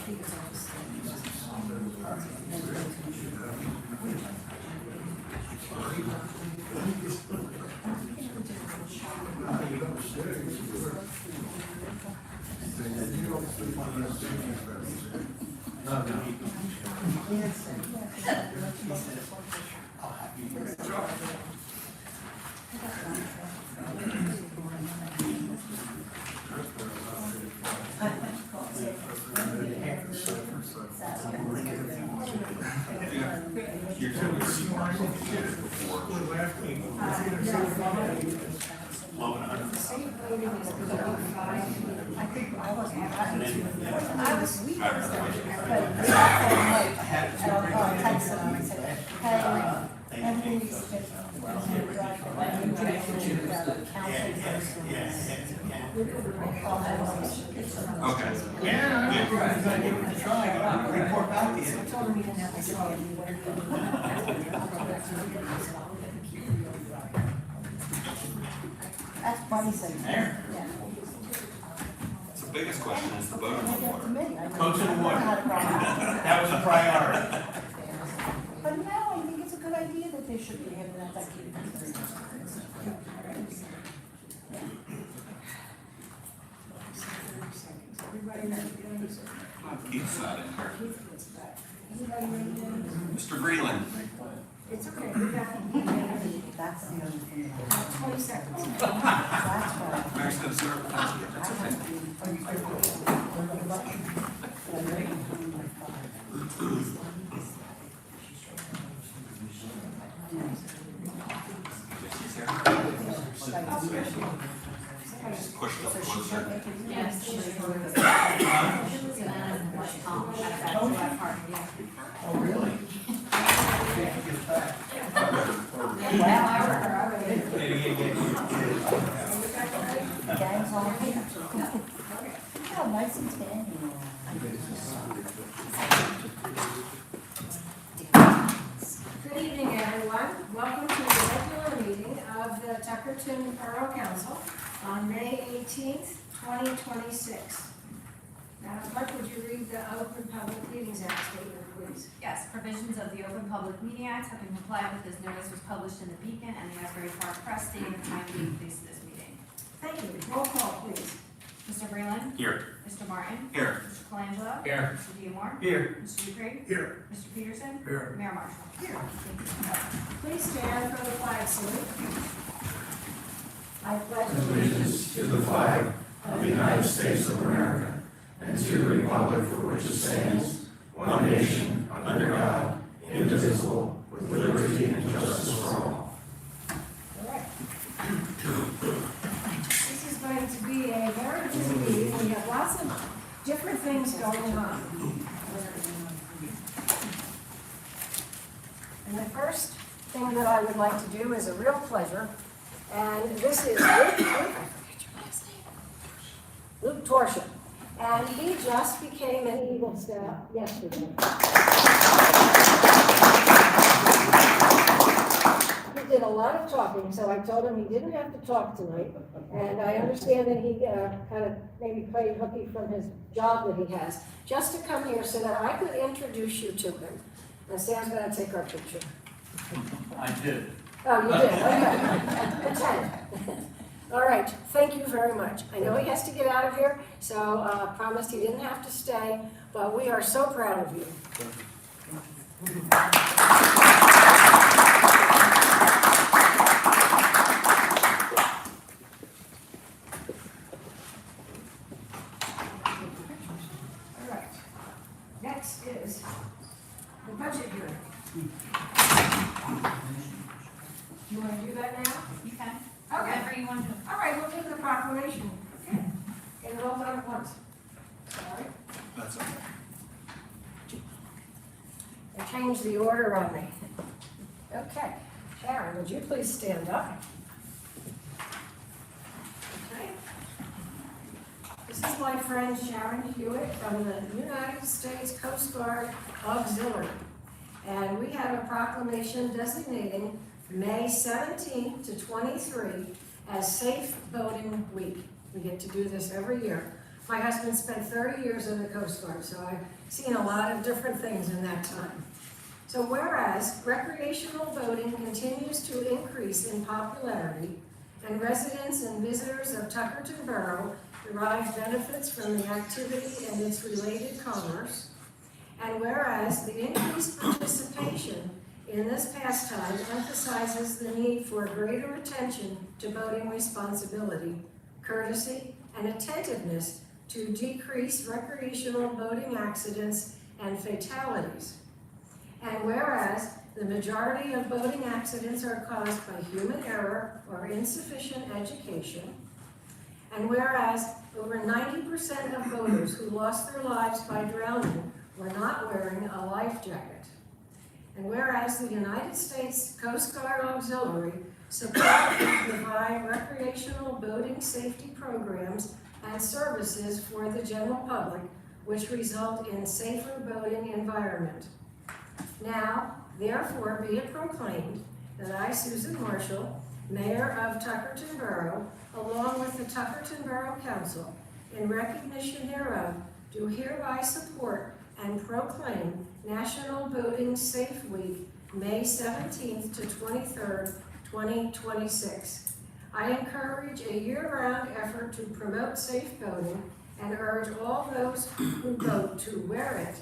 think it's all the same. Okay. Report back to you. That's funny, so. There. Yeah. The biggest question is the vote on water. Coach of the water. That was a priority. But now I think it's a good idea that they should be having that activity. Everybody ready? Keith's not in here. Everybody ready? Mr. Greenland. It's okay, we got that's the only thing. 20 seconds. That's right. Mayor's gonna serve. That's okay. Just push it up closer. Yes. Oh, really? Gang's all here. Look how nice and tan you are. Good evening, everyone. Welcome to the regular meeting of the Tuckerton Borough Council on May 18th, 2026. Madam Clerk, would you read the Open Public Meetings Act statement, please? Yes, provisions of the Open Public Meeting Act have been complied with as notice was published in the Beacon and the Asbury Park Press stating the time and place of this meeting. Thank you. Roll call, please. Mr. Breland. Here. Mr. Martin. Here. Mr. Colangelo. Here. Mr. Diemar. Here. Mr. Dupree. Here. Mr. Peterson. Here. Mayor Marshall. Here. Please stand for the flag salute. I pledge Allegiance to the flag of the United States of America and to the republic for which it stands, one nation, under God, indivisible, with liberty and justice for all. All right. This is going to be a very busy meeting. We have lots of different things going on. And the first thing that I would like to do is a real pleasure, and this is Luke Torsham. And he just became an Eagle Scout yesterday. He did a lot of talking, so I told him he didn't have to talk tonight. And I understand that he kind of maybe played hooky from his job that he has, just to come here so that I could introduce you to him. And Sam's going to take our picture. I did. Oh, you did, okay. Pretend. All right, thank you very much. I know he has to get out of here, so promised he didn't have to stay, but we are so proud of you. All right, next is the budget hearing. You want to do that now? You can. Okay. Whatever you want to do. All right, we'll do the proclamation. Okay. Get it all done at once. Sorry. That's okay. They changed the order on me. Okay. Sharon, would you please stand up? Okay. This is my friend Sharon Hewitt from the United States Coast Guard Auxiliary. And we have a proclamation designating May 17th to 23 as Safe Boating Week. We get to do this every year. My husband spent 30 years in the Coast Guard, so I've seen a lot of different things in that time. So whereas recreational boating continues to increase in popularity, and residents and visitors of Tuckerton Borough derive benefits from the activity and its related commerce, and whereas the increased participation in this pastime emphasizes the need for greater attention to boating responsibility, courtesy, and attentiveness to decrease recreational boating accidents and fatalities. And whereas the majority of boating accidents are caused by human error or insufficient education, and whereas over 90% of boaters who lost their lives by drowning were not wearing a life jacket, and whereas the United States Coast Guard Auxiliary support and provide recreational boating safety programs and services for the general public, which result in safer boating environment. Now, therefore, be it proclaimed that I, Susan Marshall, Mayor of Tuckerton Borough, along with the Tuckerton Borough Council, in recognition hereof, do hereby support and proclaim National Boating Safe Week, May 17th to 23rd, 2026. I encourage a year-round effort to promote safe boating and urge all those who boat to wear it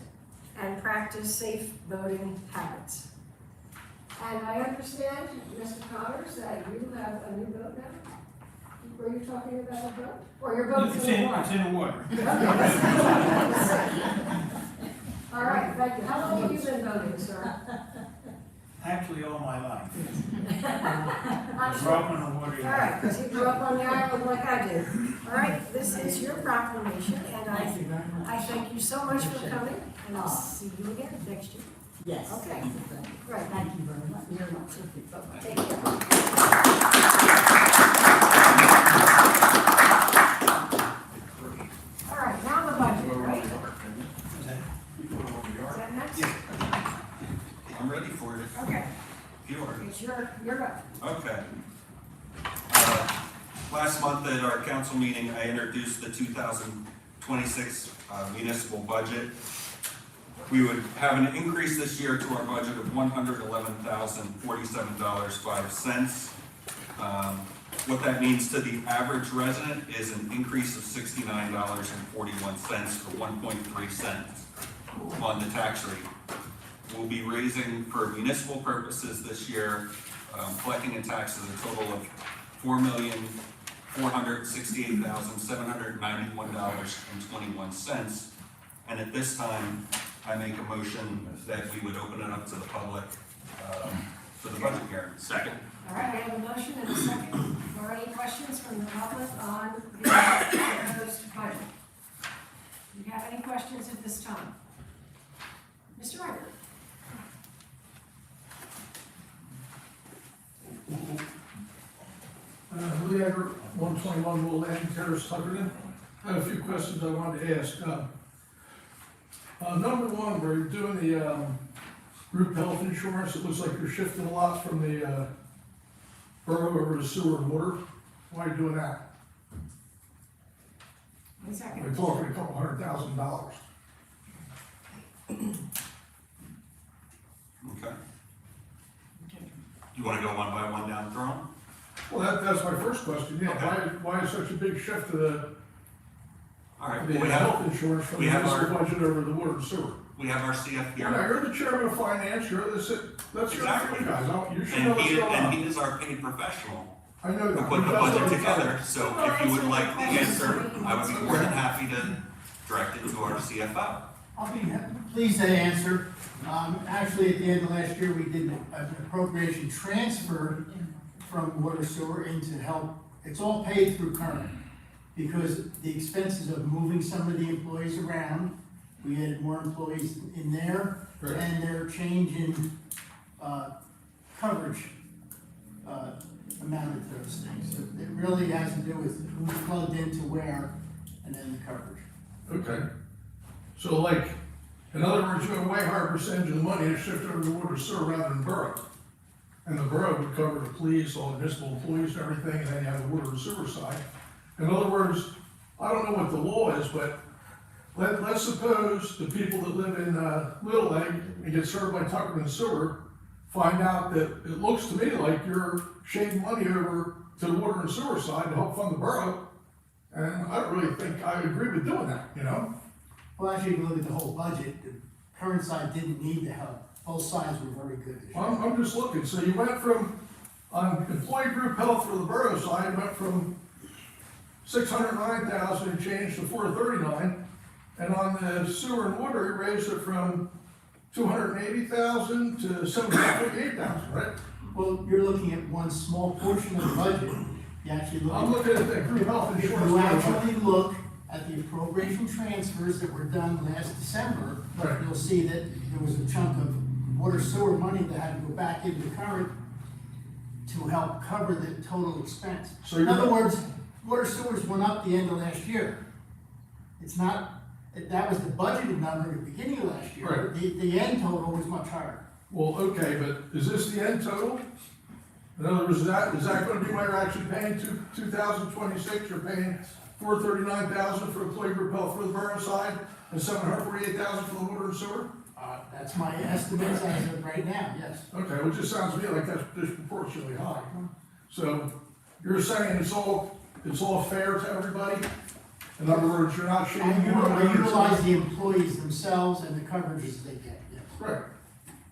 and practice safe boating habits. And I understand, Mr. Connors, that you have a new boat now? Were you talking about a boat? Or your boat's It's in the water? it's in the water. All right, thank you. How long have you been boating, sir? Actually, all my life. I'm I grew sure. up on the water. All right, because you grew up on the island like I did. All right, this is your proclamation, and Thank you very much. I thank you so much for coming, and I'll see you again next year. Yes. Okay. Thank you. Right, Thank you very much. You're not perfect, but take care. All right, now the budget, right? Is that next? I'm ready for it. Okay, If you are. it's you're up. Okay. Last month at our council meeting, I introduced the 2026 municipal budget. We would have an increase this year to our budget of $111,047.05. What that means to the average resident is an increase of $69.41 for 1.3 cents on the tax rate. We'll be raising for municipal purposes this year, collecting in taxes a total of $4,468,791.21. And at this time, I make a motion that we would open it up to the public for the budget hearing. Second. All right, we have a motion and a second. Are there any questions from the public on the proposed budget? Do you have any questions at this time? Mr. Ryder? Lee Eggert, 121 Will Landing Terrace, Tuckerton. I have a few questions I wanted to ask. Number one, we're doing the group health insurance. It looks like you're shifting a lot from the borough over to sewer and water. Why are you doing that? 1 second. We're talking a couple $100,000. Okay. You want to go one by one down through them? Well, that's my first question, yeah. Okay. Why such a big shift to the All right. the We have, health insurance from we the have municipal our- budget over to the water and sewer? we have our CF Yeah, here. you're the chairman of finance, you're the, that's your, Exactly. you guys, you should know And what's he, going and on. he is our paid professional I know who that. put the That's what budget I'm together. saying. So if you would like the answer, I would be more than happy to direct it to our CFO. I'll be pleased to answer. Actually, at the end of last year, we did an appropriation transfer from water sewer into health. It's all paid through current, because the expenses of moving some of the employees around, we added more employees in there, Right. and their change in coverage amounted to those things. So it really has to do with who's plugged into where, and then the coverage. Okay. So like, in other words, you have a way higher percentage of the money to shift over to water sewer rather than borough. And the borough would cover the police, all the municipal employees and everything, and then you have the water and sewer side. In other words, I don't know what the law is, but let's suppose the people that live in, Little Lake and get served by Tuckerton Sewer find out that it looks to me like you're shading money over to the water and sewer side to help fund the borough. And I don't really think I agree with doing that, you know? Well, actually, if you look at the whole budget, the current side didn't need the help. Both sides were very good this year. I'm just looking, so you went from, on employee group health for the borough side, went from 609,000 and changed to 439, and on the sewer and water, you raised it from 280,000 to 758,000, right? Well, you're looking at one small portion of the budget. You actually look at. I'm looking at the group health If insurance. you actually look at the appropriation transfers that were done last December, Right. you'll see that there was a chunk of water sewer money that had to go back into current to help cover the total expense. So In you're other not- words, water sewers went up the end of last year. It's not, that was the budgeted number at the beginning of last year. Right. The end total was much higher. Well, okay, but is this the end total? In other words, is that gonna be what you're actually paying 2026, you're paying 439,000 for employee group health for the borough side, and 748,000 for the water and sewer? That's my estimates as of right now, yes. Okay, well, it just sounds to me like that's disproportionately high. So, you're saying it's all fair to everybody? In other words, you're not I shading more on utilize the employees themselves and the coverages they get, yes. Right.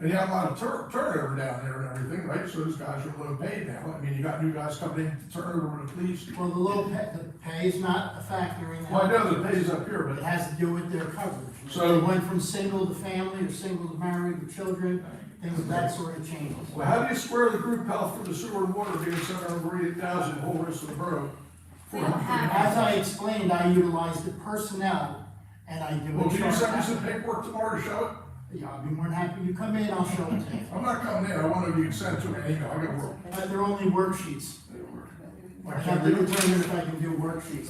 And you have a lot of turnover down there and everything, right? So those guys are low paid now. I mean, you got new guys coming in to turn over the police. Well, the pay is not a factor in that. Well, I know the pay's up here, It but, has to do with their coverage. So- They went from single to family, or single to married with children, things of that sort of changes. well, how do you square the group health for the sewer and water being 748,000, the whole rest of the borough? We don't have- As I explained, I utilize the personnel, and I do. Well, can you chart send me that. some paperwork tomorrow to show it? Yeah, I'll be more than happy, you come in, I'll show it to you. I'm not coming in, I want to be sent to me, you know, I got work. But they're only worksheets. I I have can't to do it. determine if I can do worksheets.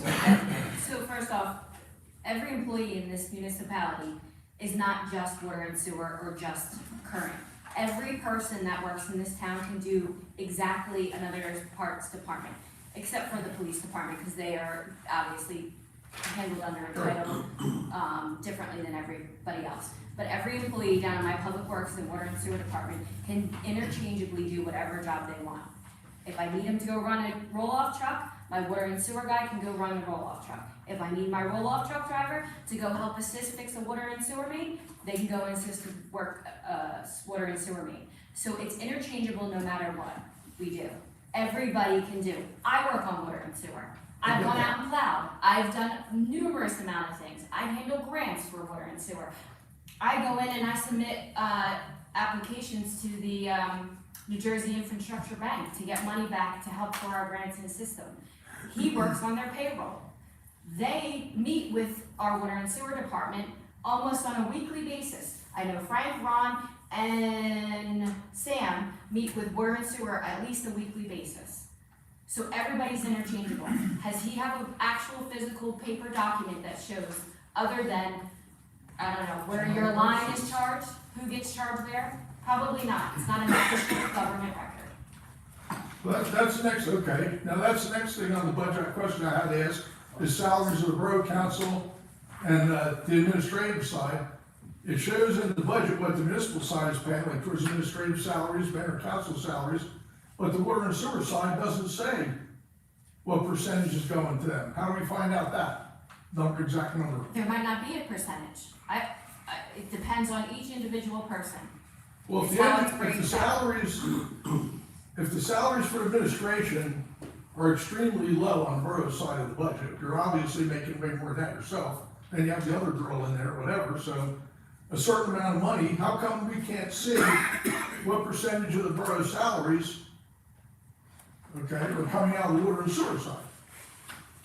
So first off, every employee in this municipality is not just water and sewer or just current. Every person that works in this town can do exactly another parts department, except for the police department, because they are obviously handled under a title, differently than everybody else. But every employee down in my public works and water and sewer department can interchangeably do whatever job they want. If I need them to go run a roll-off truck, my water and sewer guy can go run the roll-off truck. If I need my roll-off truck driver to go help assist fix a water and sewer main, they can go and assist work, water and sewer main. So it's interchangeable no matter what we do. Everybody can do. I work on water and sewer. I've gone out and plowed. I've done numerous amount of things. I handle grants for water and sewer. I go in and I submit, applications to the, New Jersey Infrastructure Bank to get money back to help for our grants in the system. He works on their payroll. They meet with our water and sewer department almost on a weekly basis. I know Frank, Ron, and Sam meet with water and sewer at least a weekly basis. So everybody's interchangeable. Has he have an actual physical paper document that shows, other than, I don't know, where your line is charged, who gets charged there? Probably not. It's not an official government record. Well, that's the next, okay, now that's the next thing on the budget question I had to ask, is salaries of the borough council and, the administrative side. It shows in the budget what the municipal side is paying, like towards administrative salaries, mayor council salaries, but the water and sewer side doesn't say what percentage is going to them. How do we find out that? Number, exact number. There might not be a percentage. It depends on each individual person. Well, It's how it's breaks if the salaries for administration are extremely low on the borough side of the budget, you're obviously making way more than that yourself, and you have the other girl in there, whatever, so a certain amount of money, how come we can't see what percentage of the borough salaries, okay, are coming out of the water and sewer side?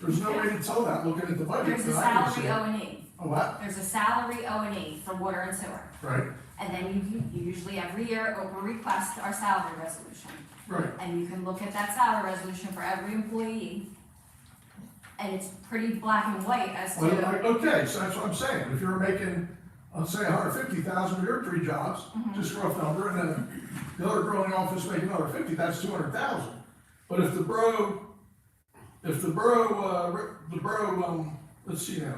There's no way to tell that looking at the budget. There's a that I can salary see. O&E. Oh, what? There's a salary O&E for water and sewer. Right, And then you usually every year open request our salary resolution. right. And you can look at that salary resolution for every employee. And it's pretty black and white as Well, to, okay, so that's what I'm saying, if you're making, let's say, 150,000 with your 3 jobs, just a rough number, and then the other girl in the office making another 50, that's 200,000. But if the borough if the borough, let's see now.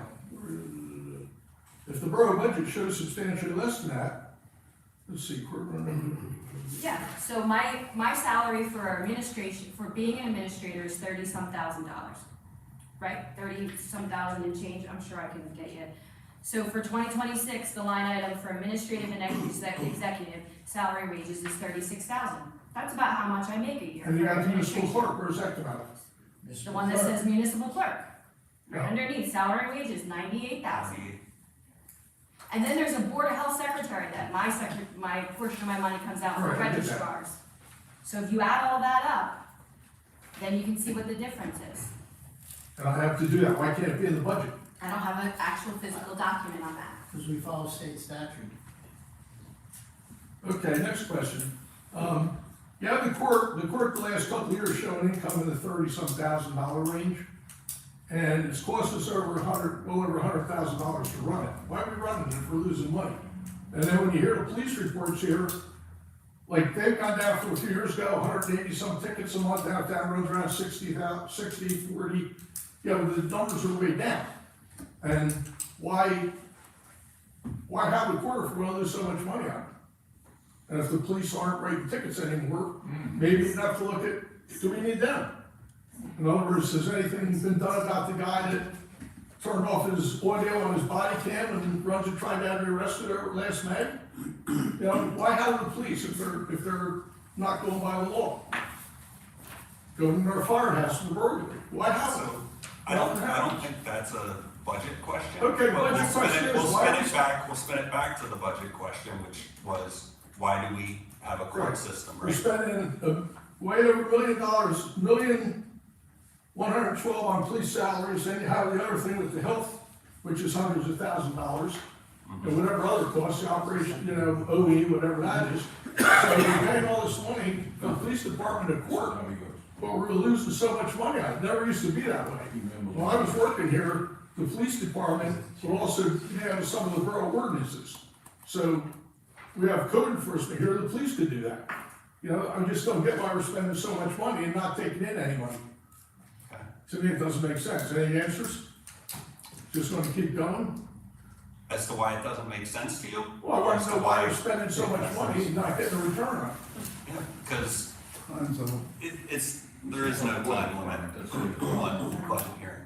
If the borough budget shows substantially less than that, let's see, Yeah, so my salary for administration, for being an administrator is $30-some thousand, right? 30-some thousand and change, I'm sure I can get you. So for 2026, the line item for administrative and executive salary wages is 36,000. That's about how much I make a year. and you for got the municipal administration. clerk, where's that come out of? The one that says municipal clerk. Right Yeah. underneath, salary and wages, 98,000. And then there's a board of health secretary that my portion of my money comes out for Right, I did that. registrars. So if you add all that up, then you can see what the difference is. And I have to do that, why can't it be in the budget? I don't have an actual physical document on that. Because we follow state statute. Okay, next question. Yeah, the court the last couple of years showing income in the $30-some thousand range. And it's cost us well over $100,000 to run it. Why are we running it if we're losing money? And then when you hear the police reports here, like they've gone down from a few years ago, 180-some tickets a month, downtown roads around 60, 40. Yeah, but the numbers are way down. And why have the court if we're gonna lose so much money on it? And if the police aren't writing tickets anymore, maybe you'd have to look at, do we need them? In other words, has anything been done about the guy that turned off his audio on his body cam and runs and tried to have you arrested over last May? You know, why have the police if they're not going by the law? Go to their firehouse and burglary. Why have them? I don't think that's a budget question. Okay, but budget question is why- We'll spin it back to the budget question, which was, why do we have a court Right. system, We're right? spending way over $1 million, $112 on police salaries, then you have the other thing with the health, which is hundreds of $1,000s, and whatever other costs, the operation, OE, whatever that is. So we're paying all this money for the police department and court, but we're losing so much money on it. It never used to be that way. When I was working here, the police department would also have some of the borough ordinances. So we have code enforcement here, the police could do that. I just don't get why we're spending so much money and not taking in any money. Okay. To me, it doesn't make sense. Any answers? Just gonna keep going? As to why it doesn't make sense to you? Well, I Or want as to know why we're spending so much money and not getting a return on it. Because Tons of them. there is no time limit on budget hearing.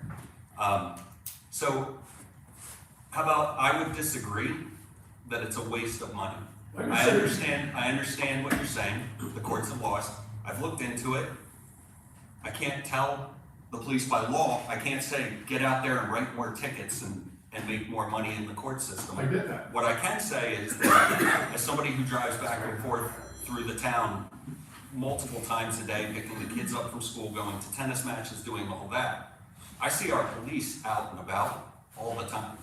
So, how about, I would disagree that it's a waste of money. Like I I said- understand what you're saying, the courts have lost, I've looked into it. I can't tell the police by law, I can't say, get out there and write more tickets and make more money in the court system. I get that. What I can say is that, as somebody who drives back and forth through the town multiple times a day, picking the kids up from school, going to tennis matches, doing all that, I see our police out and about all the time.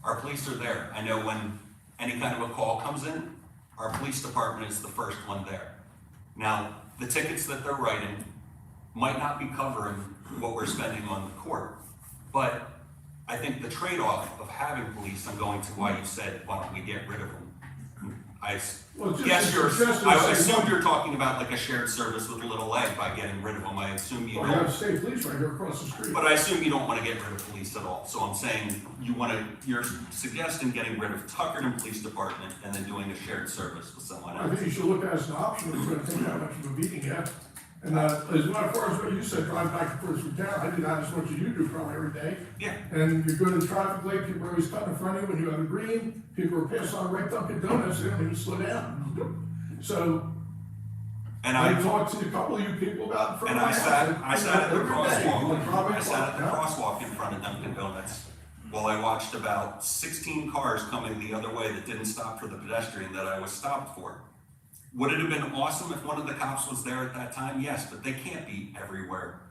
Our police are there. I know when any kind of a call comes in, our police department is the first one there. Now, the tickets that they're writing might not be covering what we're spending on the court, but I think the trade-off of having police, I'm going to why you said, why don't we get rid of them? Well, just Yes, just I say assume one. you're talking about like a shared service with a little egg by getting rid of them. I assume you Well, you have don't, state police right here across the street. but I assume you don't want to get rid of police at all. So I'm saying you're suggesting getting rid of Tuckerton Police Department and then doing a shared service with someone I else. think you should look at it as an option, it's gonna take that much of a beating, yeah. And, as far as what you said, drive back and forth through town, I do that as much as you do probably every day. Yeah, And you go to the traffic light, people are always cutting in front of you when you have a green, people are passing on right Dunkin' Donuts, they don't even slow down. So, and I I talked to a couple of you people about in front And of my house. I sat at the Every day, you would probably crosswalk, I sat at the talk, crosswalk in front of Dunkin' Donuts while I watched about 16 cars coming the other way that didn't stop for the pedestrian that I was stopped for. Would it have been awesome if one of the cops was there at that time? Yes, but they can't be everywhere,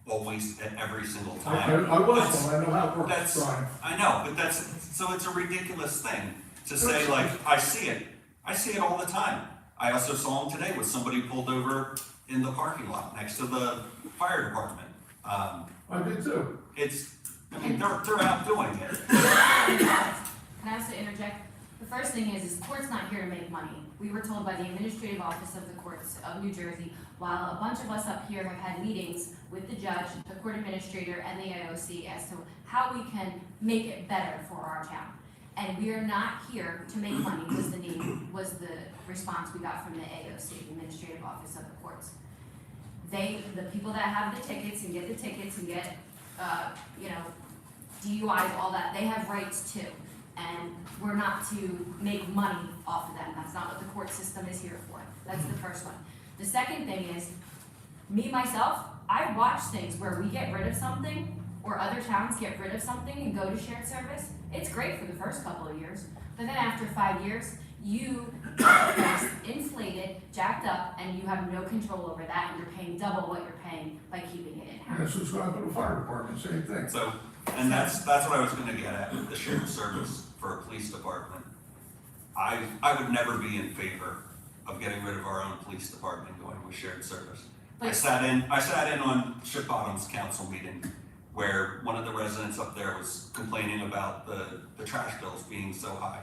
always, at every single time. I was That's- one, I know how it works, That's, Brian. I know, but so it's a ridiculous thing to say, like, I see it all the time. I also saw him today with somebody pulled over in the parking lot next to the fire department. I did too. They're out doing it. Can I also interject? The first thing is the court's not here to make money. We were told by the administrative office of the courts of New Jersey, while a bunch of us up here have had meetings with the judge, the court administrator, and the AOC as to how we can make it better for our town. And we are not here to make money, was the response we got from the AOC, the administrative office of the courts. The people that have the tickets and get the tickets and get, DUIs, all that, they have rights too. And we're not to make money off of them. That's not what the court system is here for. That's the first one. The second thing is, me, myself, I've watched things where we get rid of something, or other towns get rid of something and go to shared service. It's great for the first couple of years, but then after 5 years, you get inflated, jacked up, and you have no control over that, and you're paying double what you're paying by keeping it in-house. That's what's going to the fire department, same thing. So, and that's what I was gonna get at with the shared service for a police department. I would never be in favor of getting rid of our own police department going with shared service. I But- sat in on Chip Bottom's council meeting where one of the residents up there was complaining about the trash bills being so high.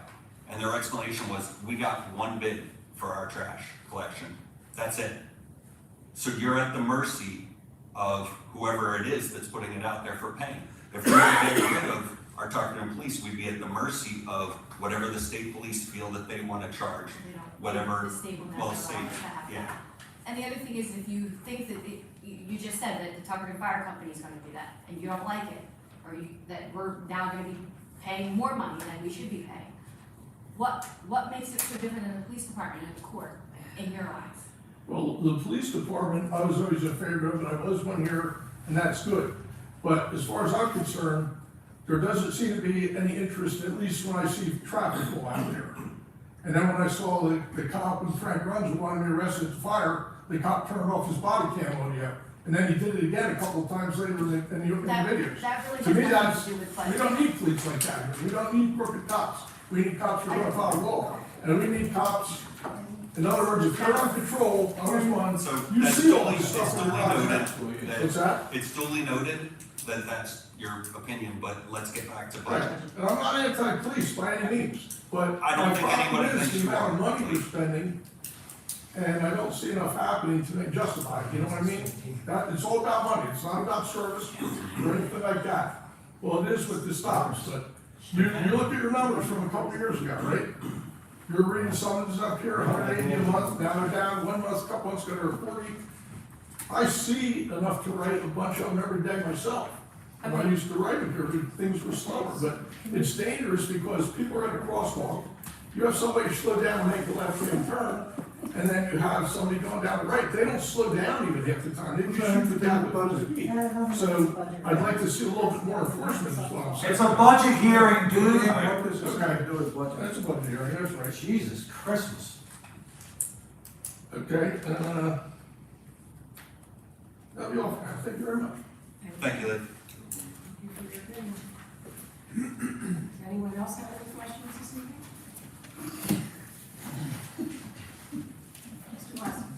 And their explanation was, we got one bid for our trash collection. That's it. So you're at the mercy of whoever it is that's putting it out there for paying. If we were to get rid of our Tuckerton police, we'd be at the mercy of whatever the state police feel that they want to charge. We don't- Whatever- The state will never well, allow state, us to have yeah. that. And the other thing is, if you think that, you just said that the Tuckerton Fire Company is gonna do that, and you don't like it, or that we're now gonna be paying more money than we should be paying. What makes it so different than the police department and the court, in your eyes? Well, the police department, I was always in favor of it, I was one here, and that's good. But as far as I'm concerned, there doesn't seem to be any interest, at least when I see traffic go out there. And then when I saw the cop and Frank Runs wanted me arrested at the fire, the cop turned off his body cam audio. And then he did it again a couple of times later in the videos. That really To me, has that's, nothing to do with we budget. don't need police like that here. We don't need crooked cops. We need cops who are gonna follow law. And we need cops, in other words, if you're on patrol, on this one, So you that's see all duly, this it's stuff duly on the noted road. What's that? It's duly noted that that's your opinion, but let's get back to Right, budget. and I'm not anti-police by any means, but I don't my think problem anybody is thinks the you amount of are. money we're spending, and I don't see enough happening to make justify it, you know what I mean? That, it's all about money, it's not about service or anything like that. Well, it is with the stops, but you look at your numbers from a couple of years ago, right? You're reading some of this up here, 180 a month, now they're down, 1 month, couple months ago, they're 40. I see enough to write a bunch of them every day myself. When I used to write it here, things were slower, but it's dangerous because people are at a crosswalk. You have somebody slow down and make the left-hand turn, and then you have somebody going down the right. They don't slow down even half the time. They just shoot down with both feet. So I'd like to see a little bit more enforcement is what I'm saying. It's a budget hearing, dude. Okay, that's a budget hearing, that's right. Jesus Christmas. Okay, that'll be all. Thank you very much. Thank you, Liv. Does anyone else have any questions this evening? Mr. Wesson?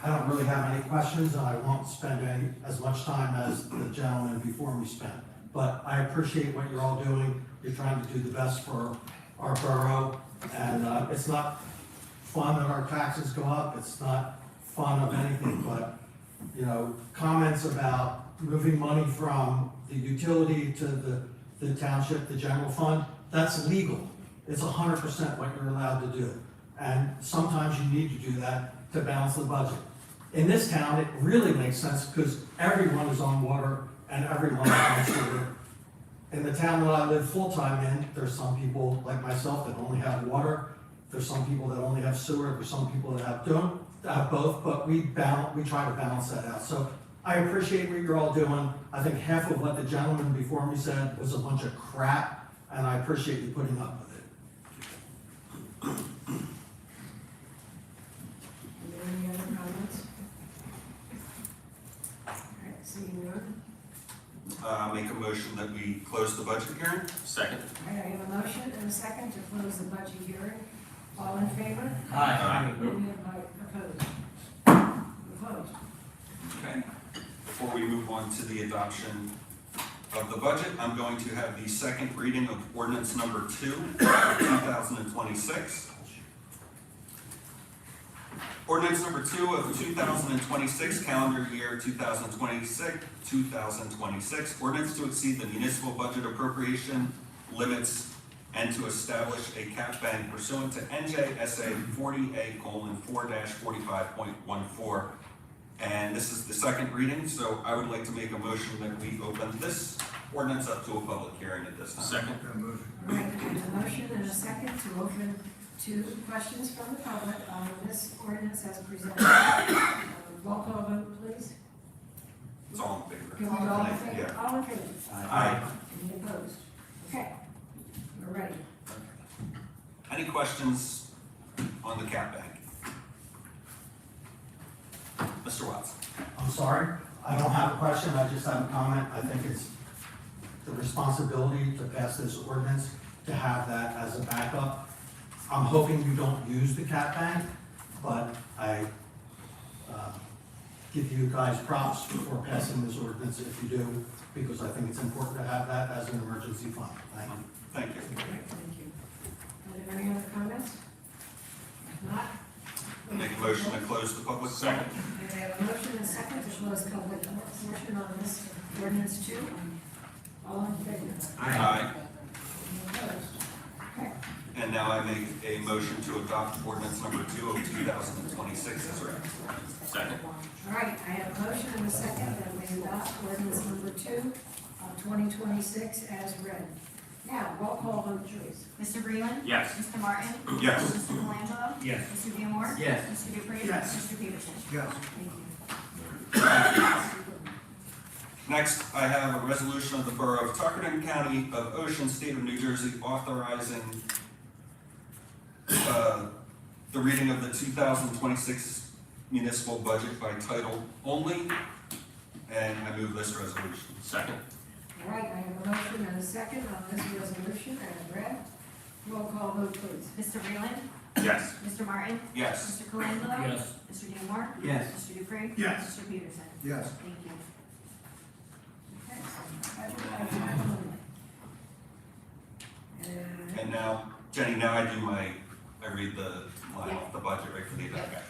I don't really have any questions, and I won't spend as much time as the gentleman before me spent. But I appreciate what you're all doing. You're trying to do the best for our borough, and it's not fun that our taxes go up. It's not fun of anything, but, comments about moving money from the utility to the township, the general fund, that's legal. It's 100% what you're allowed to do. And sometimes you need to do that to balance the budget. In this town, it really makes sense because everyone is on water and everyone is on sewer. In the town that I live full-time in, there's some people like myself that only have water. There's some people that only have sewer. There's some people that have both, but we try to balance that out. So I appreciate what you're all doing. I think half of what the gentleman before me said was a bunch of crap, and I appreciate you putting up with it. Are there any other comments? All right, seeing none. Make a motion that we close the budget hearing? Second. All right, I have a motion and a second to close the budget hearing. All in favor? Hi. Any opposed? Opposed? Okay. Before we move on to the adoption of the budget, I'm going to have the second reading of ordinance number 2 of 2026. Ordinance number 2 of 2026, calendar year 2026, ordinance to exceed the municipal budget appropriation limits and to establish a cap bank pursuant to NJSA 40A:4-45.14. And this is the second reading, so I would like to make a motion that we open this ordinance up to a public hearing at this time. Second. All right, there's a motion and a second to open to questions from the public on this ordinance as presented. Roll call vote, please. It's all in favor. Can we go all in favor? Yeah. All in favor? Aye. Any opposed? Okay, we're ready. Any questions on the cap bank? Mr. Watson? I'm sorry, I don't have a question, I just have a comment. I think it's the responsibility to pass this ordinance, to have that as a backup. I'm hoping you don't use the cap bank, but I give you guys props for passing this ordinance if you do, because I think it's important to have that as an emergency fund. Thank you. Thank you. All right, thank you. Are there any other comments? If not, Make a motion to close the public. Second. we have a motion and a second to close public portion on this ordinance 2. All in favor? Aye. Any opposed? Okay. And now I make a motion to adopt ordinance number 2 of 2026 as read. Second. All right, I have a motion and a second that we adopt ordinance number 2 of 2026 as read. Now, roll call vote, please. Mr. Breland. Yes. Mr. Martin. Yes. Mr. Colangelo. Yes. Mr. Diemar. Yes. Mr. Dupree. Yes. Mr. Peterson. Yes. Thank you. Next, I have a resolution of the Borough of Tuckerton, County of Ocean, State of New Jersey, authorizing the reading of the 2026 municipal budget by title only, and I move this resolution. Second. All right, I have a motion and a second on this resolution as read. Roll call vote, please. Mr. Breland. Yes. Mr. Martin. Yes. Mr. Colangelo. Yes. Mr. Diemar. Yes. Mr. Dupree. Yes. Mr. Peterson. Yes. Thank you. Okay, so budget by title only. And now, Jenny, now I read the line off the budget right for the agenda.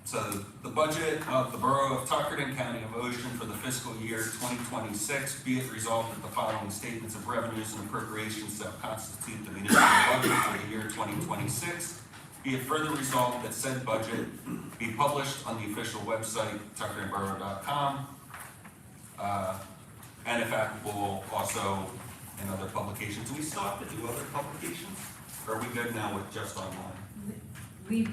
So the budget of the Borough of Tuckerton, County of Ocean for the fiscal year 2026, be it resolved that the following statements of revenues and appropriations shall constitute the municipal budget for the year 2026. Be it further resolved that said budget be published on the official website, tuckertonborough.com, and if applicable, also in other publications. Do we still have to do other publications? Or are we good now with just online? We,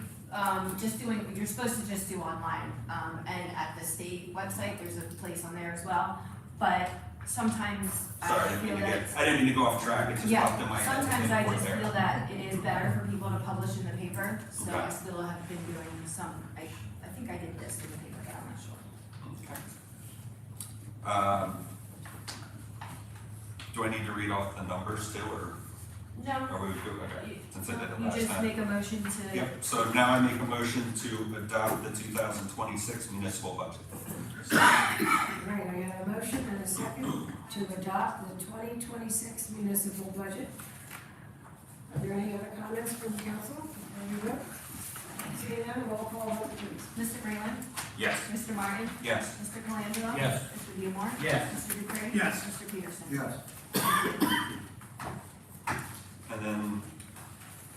you're supposed to just do online, and at the state website, there's a place on there as well, but sometimes Sorry, I feel that. I didn't mean to go off track, it just popped in my head. Sometimes I We're just there. feel that it is better for people to publish in the paper, so I Okay. still have been doing some, I think I did this in the paper, but I'm not sure. Okay. Do I need to read off the numbers too, or No, are we good? Okay, since I did it you last just time. make a motion to. Yep, so now I make a motion to adopt the 2026 municipal budget. All right, I have a motion and a second to adopt the 2026 municipal budget. Are there any other comments from the council? Are you good? Seeing none, roll call vote, please. Mr. Breland. Yes. Mr. Martin. Yes. Mr. Colangelo. Yes. Mr. Diemar. Yes. Mr. Dupree. Yes. Mr. Peterson. Yes. And then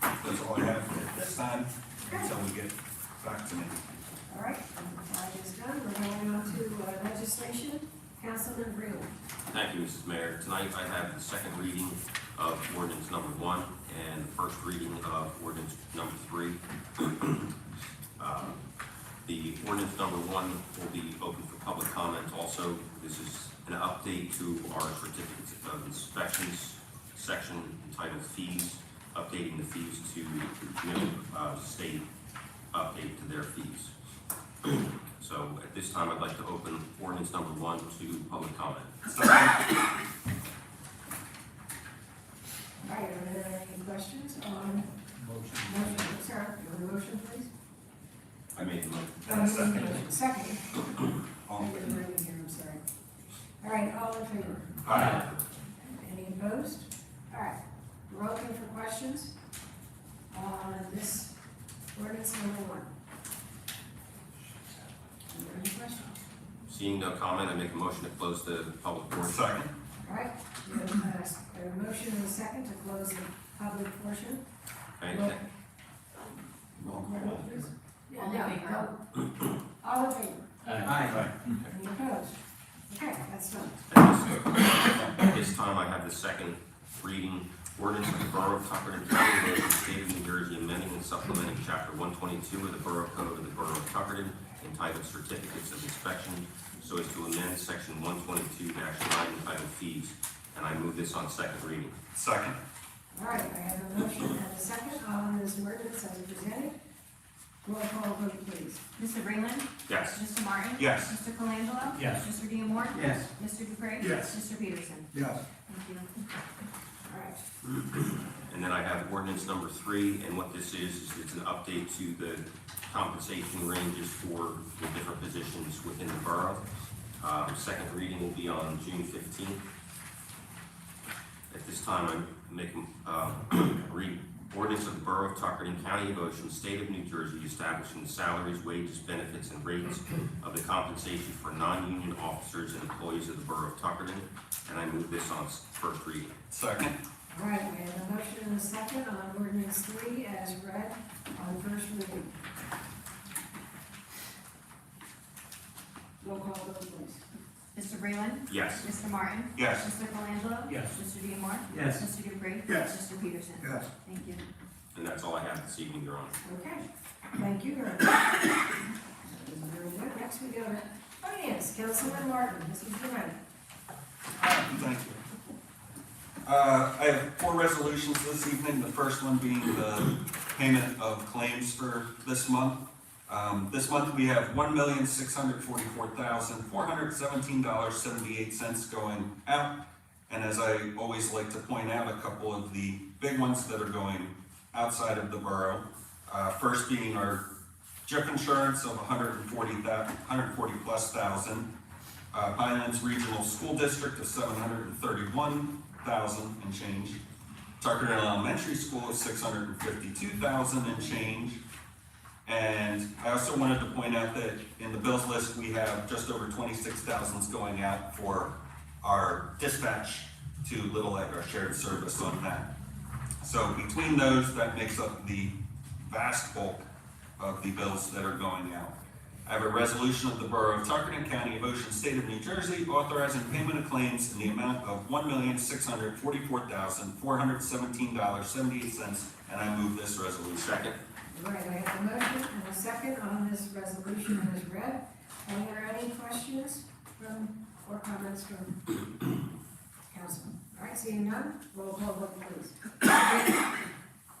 that's all I have for this time, until we get back to me. All right, that is done. We're going on to legislation. Councilman Breland. Thank you, Mrs. Mayor. Tonight I have the second reading of ordinance number 1 and the first reading of ordinance number 3. The ordinance number 1 will be open for public comment also. This is an update to our certificates of inspections section entitled fees, updating the fees to state update to their fees. So at this time, I'd like to open ordinance number 1 to public comment. All right, are there any questions on motion? Sarah, your motion, please. I made the motion. And a second. Second. All I in didn't favor? bring it here, I'm sorry. All right, all in favor? Aye. Any opposed? All right, we're open for questions on this ordinance number 1. Are there any questions? Seeing no comment, I make a motion to close the public portion. Second. All right, we have a motion and a second to close the public portion. Thank Roll- you. roll call, please. Yeah, All in no, favor? no. All in favor? Aye. Any opposed? Okay, that's done. At this time, I have the second reading ordinance of the Borough of Tuckerton, County of Ocean, State of New Jersey, amending and supplementing Chapter 122 of the Borough Code of the Borough of Tuckerton, entitled Certificates of Inspection, so as to amend Section 122-9 entitled Fees. And I move this on second reading. Second. All right, I have a motion and a second on this ordinance as presented. Roll call vote, please. Mr. Breland. Yes. Mr. Martin. Yes. Mr. Colangelo. Yes. Mr. Diemar. Yes. Mr. Dupre. Yes. Mr. Peterson. Yes. Thank you. All right. And then I have ordinance number 3, and what this is it's an update to the compensation ranges for the different positions within the borough. Second reading will be on June 15th. At this time, I'm making, read ordinance of the Borough of Tuckerton, County of Ocean, State of New Jersey, establishing the salaries, wages, benefits, and rates of the compensation for non-union officers and employees of the Borough of Tuckerton, and I move this on first reading. Second. All right, we have a motion and a second on ordinance 3 as read on first reading. Roll call vote, please. Mr. Breland. Yes. Mr. Martin. Yes. Mr. Colangelo. Yes. Mr. Diemar. Yes. Mr. Dupre. Yes. Mr. Peterson. Yes. Thank you. And that's all I have this evening, Your Honor. Okay, thank you very much. Very good. Next we go to finance, Councilman Martin, Mr. Durant. Thank you. I have 4 resolutions this evening, the first one being the payment of claims for this month. This month we have $1,644,417.78 going out. And as I always like to point out, a couple of the big ones that are going outside of the borough. First being our JIP insurance of $140,000+, Highlands Regional School District of $731,000 and change. Tuckerton Elementary School is $652,000 and change. And I also wanted to point out that in the bills list, we have just over $26,000 going out for our dispatch to Little Egg, our shared service on that. So between those, that makes up the vast bulk of the bills that are going out. I have a resolution of the Borough of Tuckerton, County of Ocean, State of New Jersey, authorizing payment of claims in the amount of $1,644,417.78, and I move this resolution. Second. All right, I have a motion and a second on this resolution as read. Are there any questions from, or comments from council? All right, seeing none, roll call vote, please.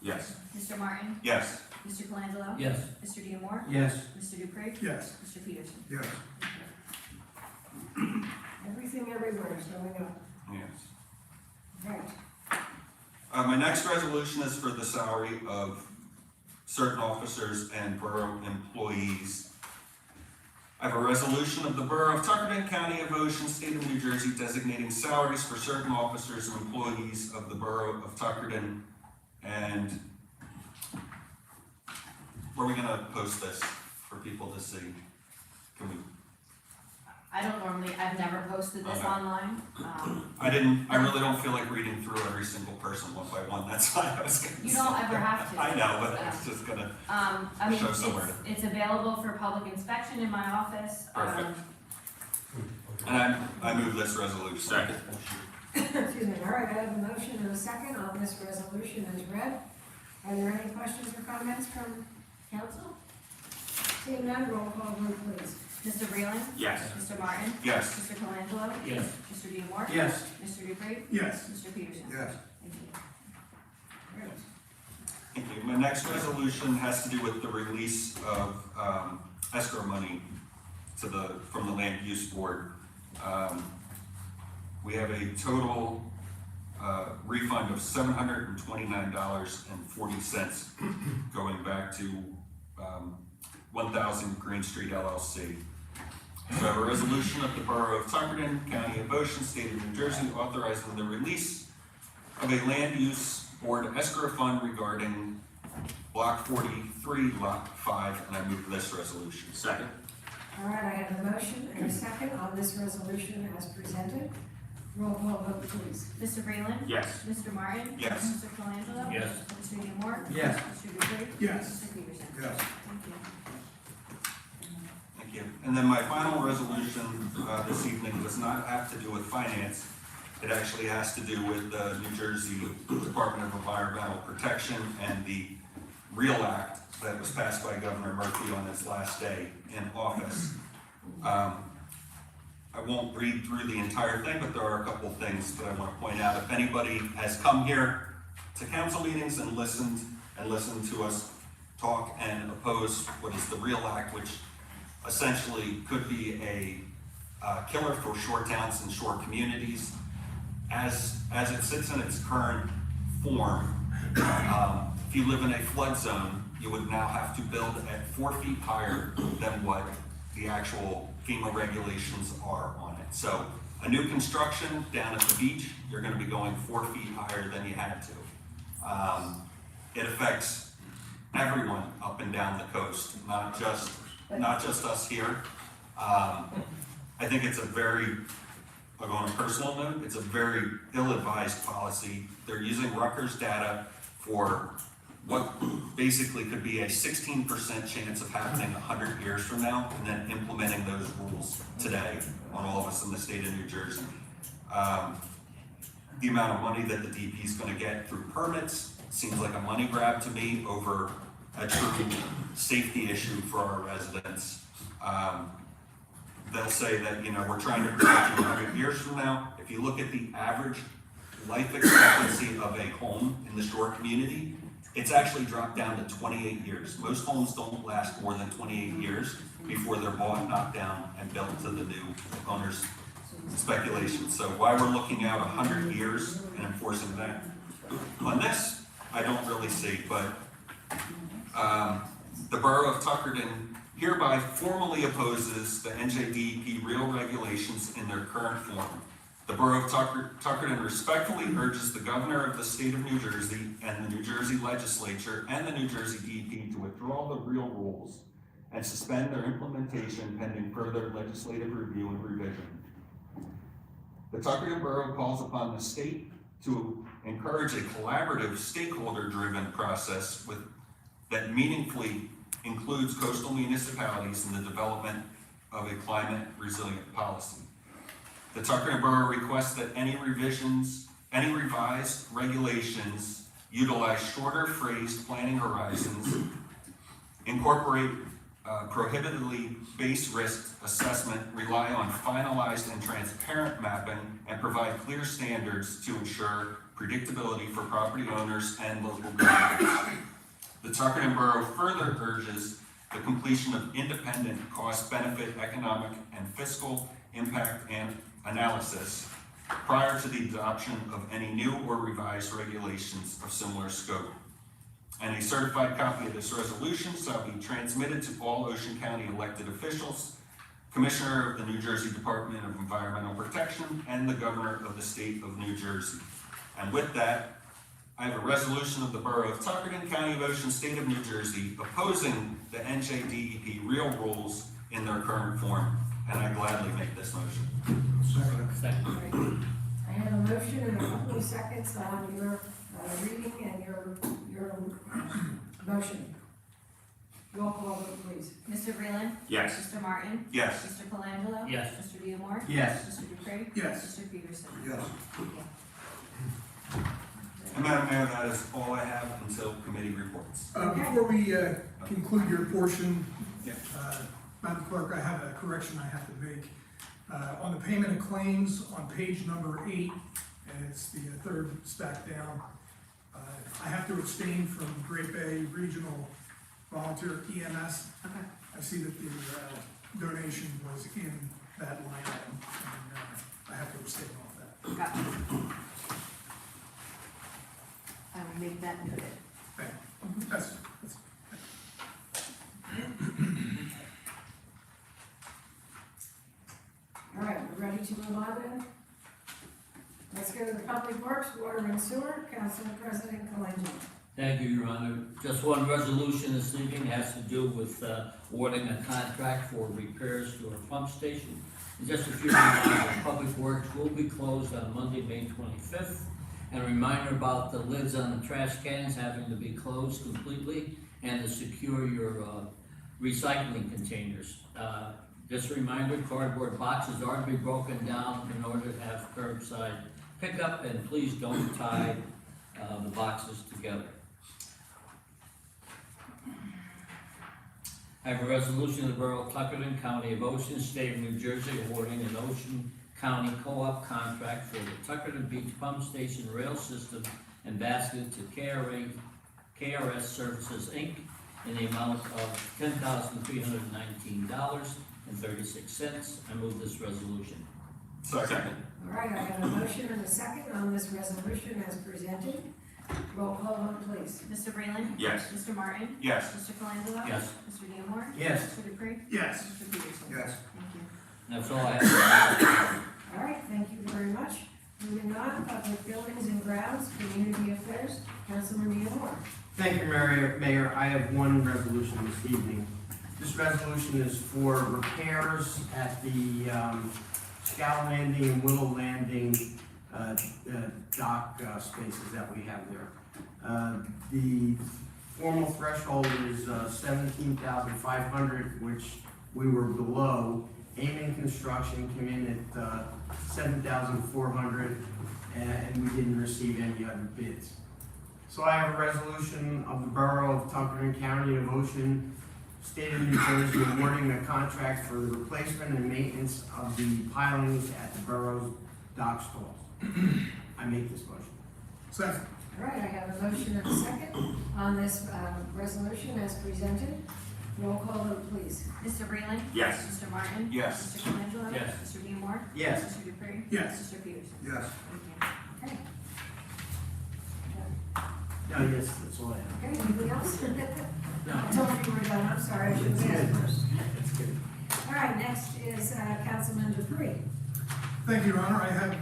Yes. Mr. Martin. Yes. Mr. Colangelo. Yes. Mr. Diemar. Yes. Mr. Dupre. Yes. Mr. Peterson. Yes. Everything everywhere is going up. Yes. Right. My next resolution is for the salary of certain officers and borough employees. I have a resolution of the Borough of Tuckerton, County of Ocean, State of New Jersey, designating salaries for certain officers and employees of the Borough of Tuckerton. And where are we gonna post this for people to see? Can we? I've never posted this Okay. online. I really don't feel like reading through every single person one by one, that's why I was gonna say. You don't ever have to. I know, but it's just gonna, I mean, Show somewhere. it's available for public inspection in my office. Perfect. and I move this resolution. Second. Excuse me, all right, I have a motion and a second on this resolution as read. Are there any questions or comments from council? Seeing none, roll call vote, please. Mr. Breland. Yes. Mr. Martin. Yes. Mr. Colangelo. Yes. Mr. Diemar. Yes. Mr. Dupre. Yes. Mr. Peterson. Yes. Thank you. Great. Thank you. My next resolution has to do with the release of escrow money from the Land Use Board. We have a total refund of $729.40 going back to 1000 Green Street LLC. So I have a resolution of the Borough of Tuckerton, County of Ocean, State of New Jersey, authorizing the release of a land use board escrow fund regarding Block 43, Lot 5, and I move this resolution. Second? All right, I have a motion and a second on this resolution as presented. Roll call vote, please. Mr. Breland. Yes. Mr. Martin. Yes. Mr. Colangelo. Yes. Mr. Diemar. Yes. Mr. Dupree. Yes. Mr. Peterson. Yes. Thank you. Thank you. And then my final resolution this evening does not have to do with finance. It actually has to do with the New Jersey Department of Environmental Protection and the REAL Act that was passed by Governor Murphy on his last day in office. I won't read through the entire thing, but there are a couple things that I want to point out. If anybody has come here to council meetings and listened to us talk and oppose what is the REAL Act, which essentially could be a killer for shore towns and shore communities, as it sits in its current form, if you live in a flood zone, you would now have to build at 4 feet higher than what the actual FEMA regulations are on it. So a new construction down at the beach, you're gonna be going 4 feet higher than you had to. It affects everyone up and down the coast, not just us here. I think it's a very, on a personal note, it's a very ill-advised policy. They're using Rutgers data for what basically could be a 16% chance of happening 100 years from now, and then implementing those rules today on all of us in the state of New Jersey. The amount of money that the DP is going to get through permits seems like a money grab to me over a true safety issue for our residents. They'll say that, we're trying to protect you 100 years from now. If you look at the average life expectancy of a home in the shore community, it's actually dropped down to 28 years. Most homes don't last more than 28 years before they're bought, knocked down, and built to the new owner's speculation. So why we're looking out 100 years and enforcing that on this, I don't really see, but the Borough of Tuckerton hereby formally opposes the NJDEP real regulations in their current form. The Borough of Tuckerton respectfully urges the Governor of the State of New Jersey and the New Jersey Legislature and the New Jersey DEP to withdraw the real rules and suspend their implementation pending further legislative review and revision. The Tuckerton Borough calls upon the state to encourage a collaborative, stakeholder-driven process that meaningfully includes coastal municipalities in the development of a climate-resilient policy. The Tuckerton Borough requests that any revised regulations utilize shorter phrased planning horizons, incorporate prohibitively based risk assessment, rely on finalized and transparent mapping, and provide clear standards to ensure predictability for property owners and local governments. The Tuckerton Borough further urges the completion of independent cost-benefit, economic, and fiscal impact and analysis prior to the adoption of any new or revised regulations of similar scope. And a certified copy of this resolution shall be transmitted to all Ocean County elected officials, Commissioner of the New Jersey Department of Environmental Protection, and the Governor of the State of New Jersey. And with that, I have a resolution of the Borough of Tuckerton, County of Ocean, State of New Jersey, opposing the NJDEP real rules in their current form, and I gladly make this motion. Second. I have a motion and a couple of seconds on your reading and your motion. Roll call vote, please. Mr. Breland. Yes. Mr. Martin. Yes. Mr. Colangelo. Yes. Mr. Diemar. Yes. Mr. Dupree. Yes. Mr. Peterson. Yes. And Madam Mayor, that is all I have until committee reports. Before we conclude your portion, Yeah. Madam Clerk, I have a correction I have to make. On the payment of claims on page number 8, and it's the third stack down, I have to abstain from Great Bay Regional Volunteer EMS. Okay. I see that the donation was in that line item, and I have to abstain off that. Got it. I will make that noted. Thank you. That's ready to move on then? Let's go to the Public Works, Water and Sewer, Council President Kalangelo. Thank you, Your Honor. Just one resolution this evening has to do with awarding a contract for repairs to our pump station. Just a few reminders, Public Works will be closed on Monday, May 25th. And a reminder about the lids on the trash cans having to be closed completely and to secure your recycling containers. Just a reminder, cardboard boxes are to be broken down in order to have curbside pickup, and please don't tie the boxes together. I have a resolution of the Borough of Tuckerton, County of Ocean, State of New Jersey, awarding an Ocean County co-op contract for the Tuckerton Beach Pump Station Rail System and Basket to KRS Services, Inc. in the amount of $10,319.36. I move this resolution. Second. All right, I have a motion and a second on this resolution as presented. Roll call vote, please. Mr. Breland. Yes. Mr. Martin. Yes. Mr. Colangelo. Yes. Mr. Diemar. Yes. Mr. Dupree. Yes. Mr. Peterson. Yes. Thank you. That's all I have. All right, thank you very much. Moving on, Public Buildings and Grounds, Community Affairs, Councilman Diemar. Thank you, Mayor. I have one resolution this evening. This resolution is for repairs at the Scout Landing and Willow Landing dock spaces that we have there. The formal threshold is $17,500, which we were below. Amen Construction came in at $7,400, and we didn't receive any other bids. So I have a resolution of the Borough of Tuckerton, County of Ocean, State of New Jersey, awarding a contract for the replacement and maintenance of the pilings at the borough's dock stalls. I make this motion. Second. All right, I have a motion and a second on this resolution as presented. Roll call vote, please. Mr. Breland. Yes. Mr. Martin. Yes. Mr. Colangelo. Yes. Mr. Diemar. Yes. Mr. Dupree. Yes. Mr. Peterson. Yes. Thank you. Okay. No, yes, that's all I have. Okay, anything else? No. I told you we were done, I'm sorry, I should have asked first. That's good. All right, next is Councilman Dupree. Thank you, Your Honor. I have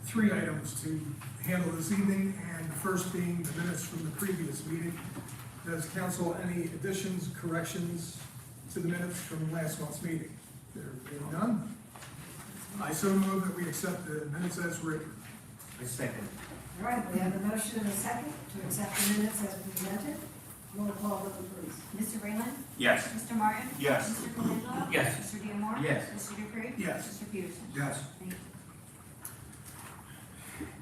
3 items to handle this evening, and the first being the minutes from the previous meeting. Does council any additions, corrections to the minutes from last month's meeting? There being none, I so move that we accept the minutes as written. I second. All right, we have a motion and a second to accept the minutes as presented. Roll call vote, please. Mr. Breland. Yes. Mr. Martin. Yes. Mr. Colangelo. Yes. Mr. Diemar. Yes. Mr. Dupree. Yes. Mr. Peterson. Yes. Thank you.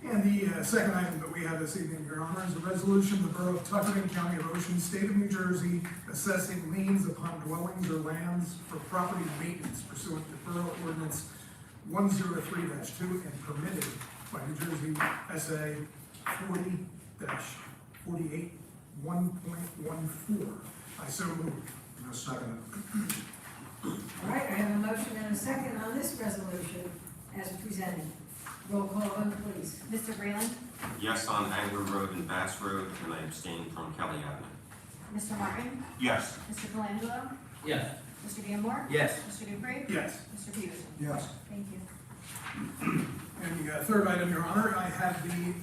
And the second item that we have this evening, Your Honor, is a resolution of the Borough of Tuckerton, County of Ocean, State of New Jersey, assessing liens upon dwellings or lands for property maintenance pursuant to Borough Ordinance 103-2 and permitted by New Jersey SA 40-48 1.14. I so move. I second All right, I have a motion and a second on this resolution as presented. Roll call vote, please. Mr. Breland. Yes on Angler Road and Bass Road, and I abstain from Kelly Avenue. Mr. Martin. Yes. Mr. Colangelo. Yes. Mr. Diemar. Yes. Mr. Dupree. Yes. Mr. Peterson. Yes. Thank you. And the third item, Your Honor, I have the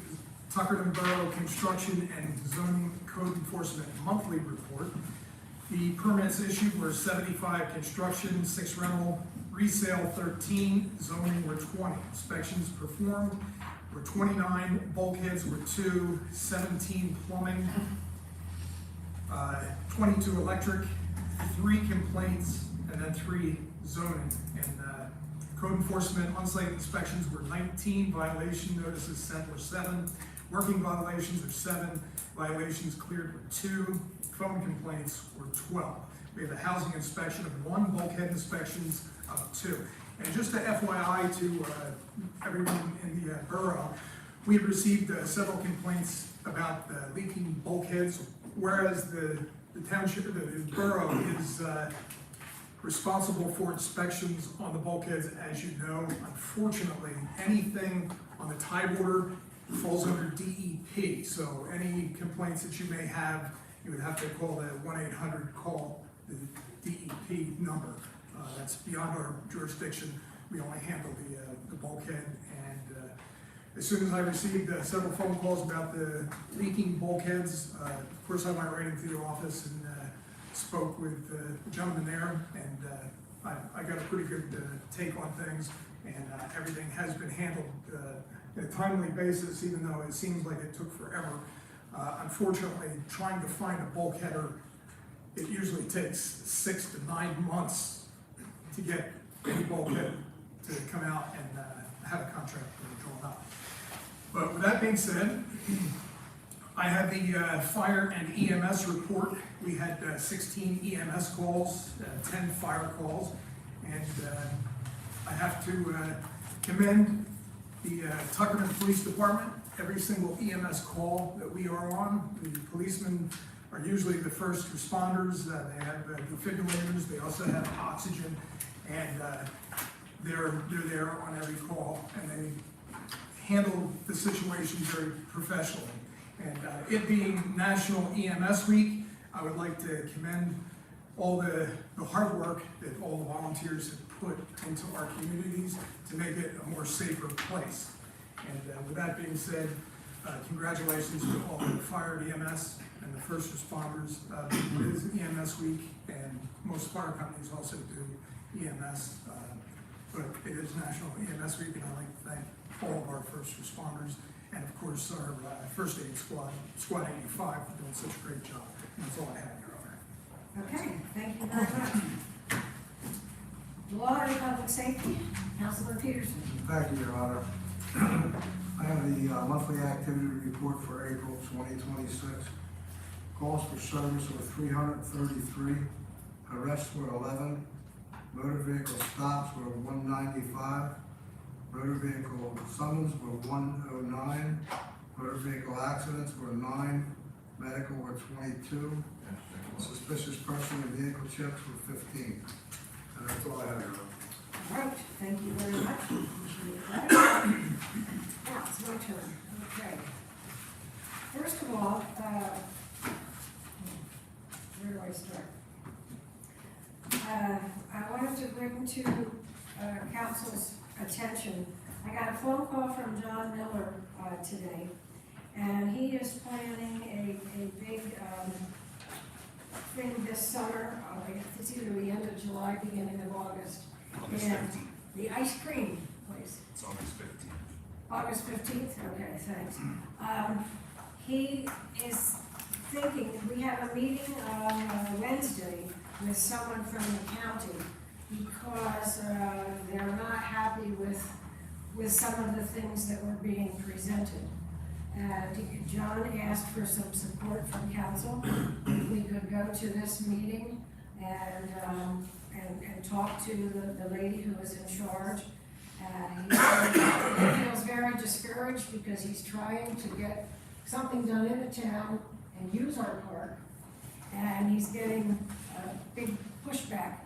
Tuckerton Borough Construction and Zoning Code Enforcement Monthly Report. The permits issued were 75 construction, 6 rental, resale 13, zoning were 20. Inspections performed were 29, bulkheads were 2, 17 plumbing, 22 electric, 3 complaints, and then 3 zoning. And code enforcement on-site inspections were 19, violation notices sent were 7, working violations are 7, violations cleared were 2, phone complaints were 12. We have a housing inspection of 1, bulkhead inspections of 2. And just a FYI to everyone in the borough, we have received several complaints about leaking bulkheads, whereas the township, the borough is responsible for inspections on the bulkheads, as you know. Unfortunately, anything on the tie border falls under DEP, so any complaints that you may have, you would have to call the 1-800 call, the DEP number. That's beyond our jurisdiction. we only handle the bulkhead. And as soon as I received several phone calls about the leaking bulkheads, of course I went right into the office and spoke with the gentleman there, and I got a pretty good take on things, and everything has been handled in a timely basis, even though it seems like it took forever. Unfortunately, trying to find a bulkheader, it usually takes 6 to 9 months to get any bulkhead to come out and have a contract drawn up. But with that being said, I have the fire and EMS report. We had 16 EMS calls, 10 fire calls, and I have to commend the Tuckerton Police Department. Every single EMS call that we are on, the policemen are usually the first responders. They have defibrillators, they also have oxygen, and they're there on every call, and they handle the situation very professionally. And it being National EMS Week, I would like to commend all the hard work that all the volunteers have put into our communities to make it a more safer place. And with that being said, congratulations to all the fire and EMS and the first responders. It is EMS Week, and most fire companies also do EMS, but it is National EMS Week, and I'd like to thank all of our first responders, and of course our first aid squad, Squad 85, for doing such a great job. And that's all I have, Your Honor. Okay, thank you very much. Law and Public Safety, Councilman Peterson. Thank you, Your Honor. I have the monthly activity report for April 2026. Calls for service were 333, arrests were 11, motor vehicle stops were 195, motor vehicle summons were 109, motor vehicle accidents were 9, medical were 22, suspicious person and vehicle checks were 15. And that's all I have, Your Honor. All right, thank you very much. Appreciate that. Now, it's my turn. Okay. First of all, where do I start? I wanted to bring to council's attention, I got a phone call from John Miller today, and he is planning a big thing this summer. It's either the end of July, beginning of August. August And 15th. the ice cream place. It's August 15th. August 15th? Okay, thanks. He is thinking, we have a meeting on Wednesday with someone from the county because they're not happy with some of the things that were being presented. John asked for some support from council. We could go to this meeting and talk to the lady who is in charge. He feels very discouraged because he's trying to get something done in the town and use our park. And he's getting a big pushback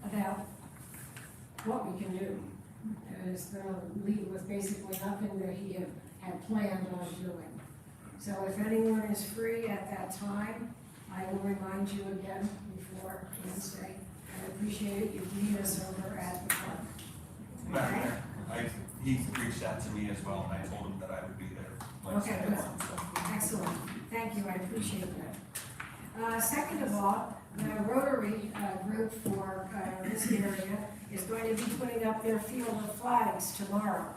about what we can do. And it's going to leave with basically nothing that he had planned on doing. So if anyone is free at that time, I will remind you again before Wednesday. I appreciate it, you can meet us over at the park. Madam Mayor, he reached out to me as well, and I told him that I would be there. Okay, good. Excellent. Thank you, I appreciate that. Second of all, the Rotary group for this area is going to be putting up their field of flags tomorrow.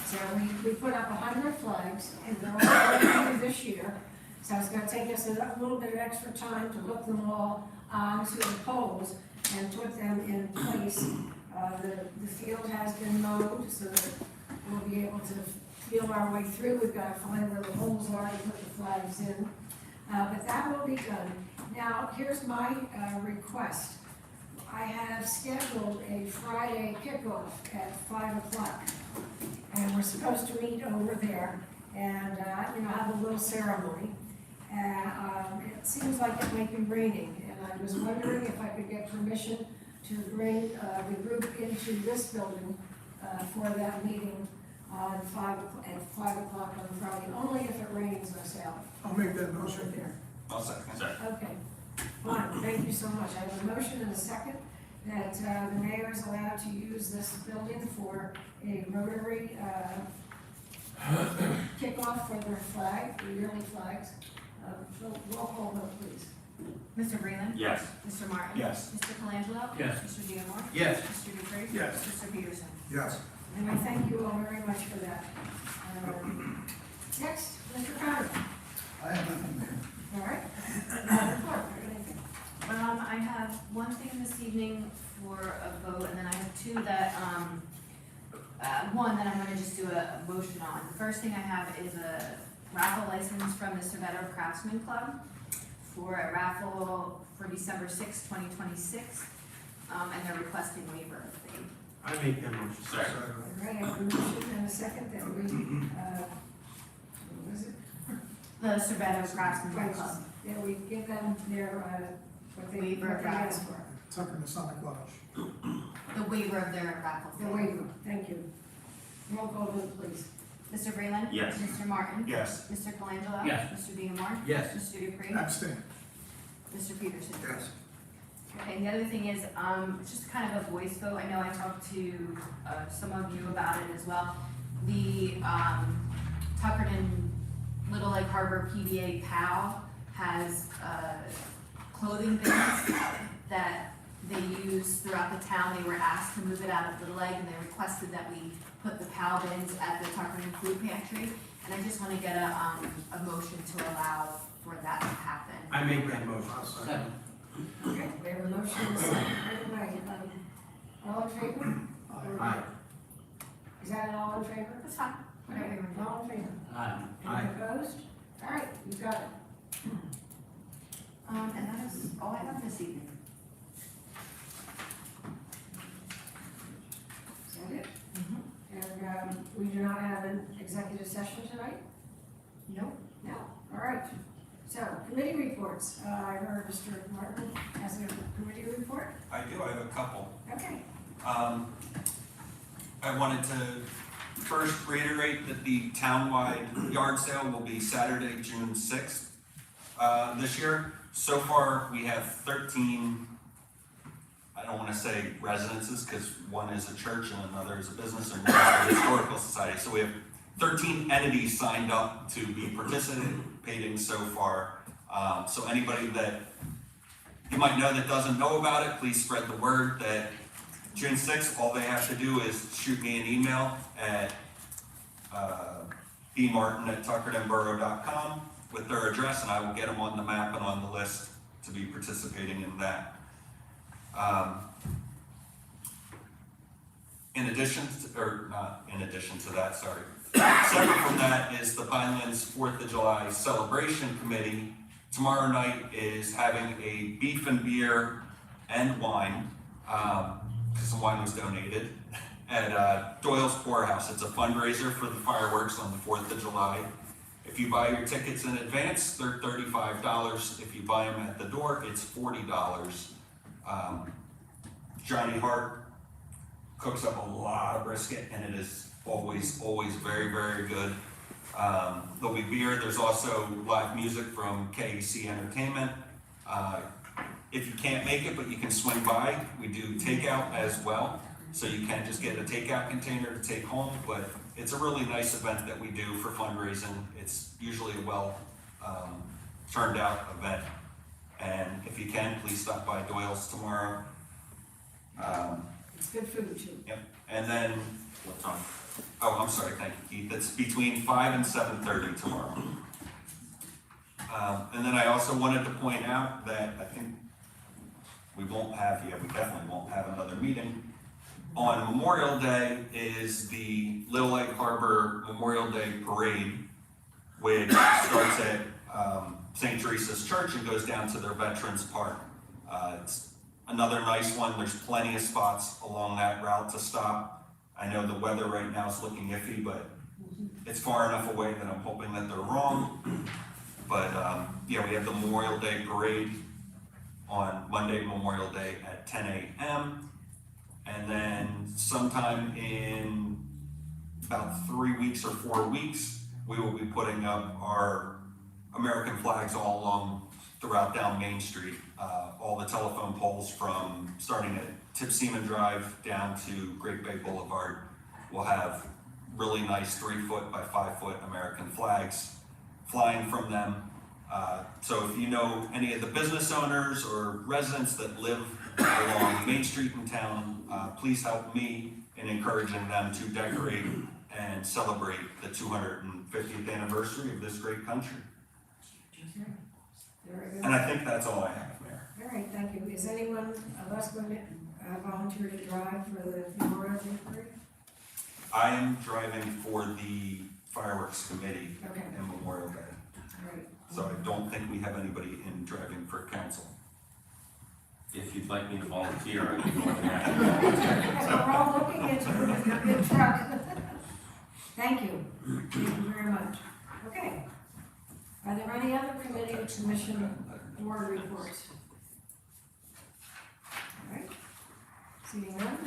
So we put up 100 flags, and they're all ready this year. So it's going to take us a little bit of extra time to hook them all onto the poles and put them in place. The field has been mowed, so that we'll be able to feel our way through. We've got to find where the holes are to put the flags in. But that will be done. Now, here's my request. I have scheduled a Friday kickoff at 5 o'clock. And we're supposed to meet over there and, have a little ceremony. And it seems like it might be raining. And I was wondering if I could get permission to bring the group into this building for that meeting on at 5 o'clock on Friday, only if it rains myself. I'll make that motion. There. I'll second. Okay, fine, thank you so much. I have a motion and a second. that the mayor is allowed to use this building for a Rotary kickoff for their flag, the yearly flags. Roll call vote, please. Mr. Breland. Yes. Mr. Martin. Yes. Mr. Colangelo. Yes. Mr. Diemar. Yes. Mr. Dupree. Yes. Mr. Peterson. Yes. And I thank you all very much for that. Next, Mr. Conrad. I have nothing there. All right. Madam Clerk, anything? I have one thing this evening for a vote, and then I have two that, one that I'm gonna just do a motion on. The first thing I have is a raffle license from the Cervetto Craftsman Club for a raffle for December sixth, 2026, and they're requesting waiver of fee. I make that motion. Second. All right, I have a motion and a second that we, what was it? The Cervetto Craftsman Club. That we give them their, what they Waiver of asked raffle. for. Tucker Masonic Lodge. The waiver of their raffle fee. The waiver, thank you. Roll call vote, please. Mr. Breland. Yes. Mr. Martin. Yes. Mr. Colangelo. Yes. Mr. Diemar. Yes. Mr. Dupree. Abstain. Mr. Peterson. Yes. Okay, and the other thing is, it's just kind of a voice vote. I know I talked to, some of you about it as well. The, Tuckerton Little Lake Harbor PBA PAL has, clothing bins that they use throughout the town. They were asked to move it out of Little Lake, and they requested that we put the PAL bins at the Tuckerton Food Pantry. And I just wanna get a motion to allow for that to happen. I make that motion. Second. Okay, we have a motion and a second. Right away. All in favor? Aye. Is that an all in favor? That's fine. Whatever you want. All in favor? Aye. Any opposed? All right, you got it. And that is all I have this evening. Is that it? And, we do not have an executive session tonight? Nope. No, all right. So, committee reports. I heard Mr. Martin has a committee report. I do, I have a couple. Okay. I wanted to first reiterate that the townwide yard sale will be Saturday, June 6th, this year. So far, we have 13, I don't wanna say residences, because one is a church and another is a business and one is a historical society. So we have 13 entities signed up to be participating so far. So anybody that you might know that doesn't know about it, please spread the word that June 6th, all they have to do is shoot me an email at bmartin@tuckertonborough.com with their address, and I will get them on the map and on the list to be participating in that. In addition to, or not in addition to that, sorry. Separate from that is the Pinelands 4th of July Celebration Committee. Tomorrow night is having a beef and beer and wine, because some wine was donated, at Doyle's Poorhouse. It's a fundraiser for the fireworks on the 4th of July. If you buy your tickets in advance, they're $35. If you buy them at the door, it's $40. Johnny Hart cooks up a lot of brisket, and it is always very, very good. There'll be beer. There's also live music from KEC Entertainment. If you can't make it, but you can swing by, we do takeout as well. So you can just get a takeout container to take home, but it's a really nice event that we do for fundraising. It's usually a well turned out event. And if you can, please stop by Doyle's tomorrow. It's good food too. Yep. And then, What time? oh, I'm sorry, thank you, Keith. It's between 5 and 7:30 tomorrow. And then I also wanted to point out that I think we definitely won't have another meeting. On Memorial Day is the Little Lake Harbor Memorial Day Parade, which starts at St. Teresa's Church and goes down to their Veterans Park. It's another nice one. There's plenty of spots along that route to stop. I know the weather right now is looking iffy, but it's far enough away that I'm hoping that they're wrong. But yeah, we have the Memorial Day Parade on Monday, Memorial Day at 10 a.m. And then sometime in about 3 weeks or 4 weeks, we will be putting up our American flags all along throughout down Main Street. All the telephone poles from starting at Tip Seaman Drive down to Great Bay Boulevard will have really nice 3-foot by 5-foot American flags flying from them. So if you know any of the business owners or residents that live along Main Street in town, please help me in encouraging them to decorate and celebrate the 250th anniversary of this great country. Very good. And I think that's all I have, Mayor. All right, thank you. Is anyone of us going to volunteer to drive for the Memorial Day Parade? I am driving for the fireworks committee Okay. in Memorial Day. All right. So I don't think we have anybody in driving for council. If you'd like me to volunteer, I'd be more than happy. We're all looking at you with your good truck. Thank you. Thank you very much. Okay. Are there any other committee or commission board reports? All right. Seeing none,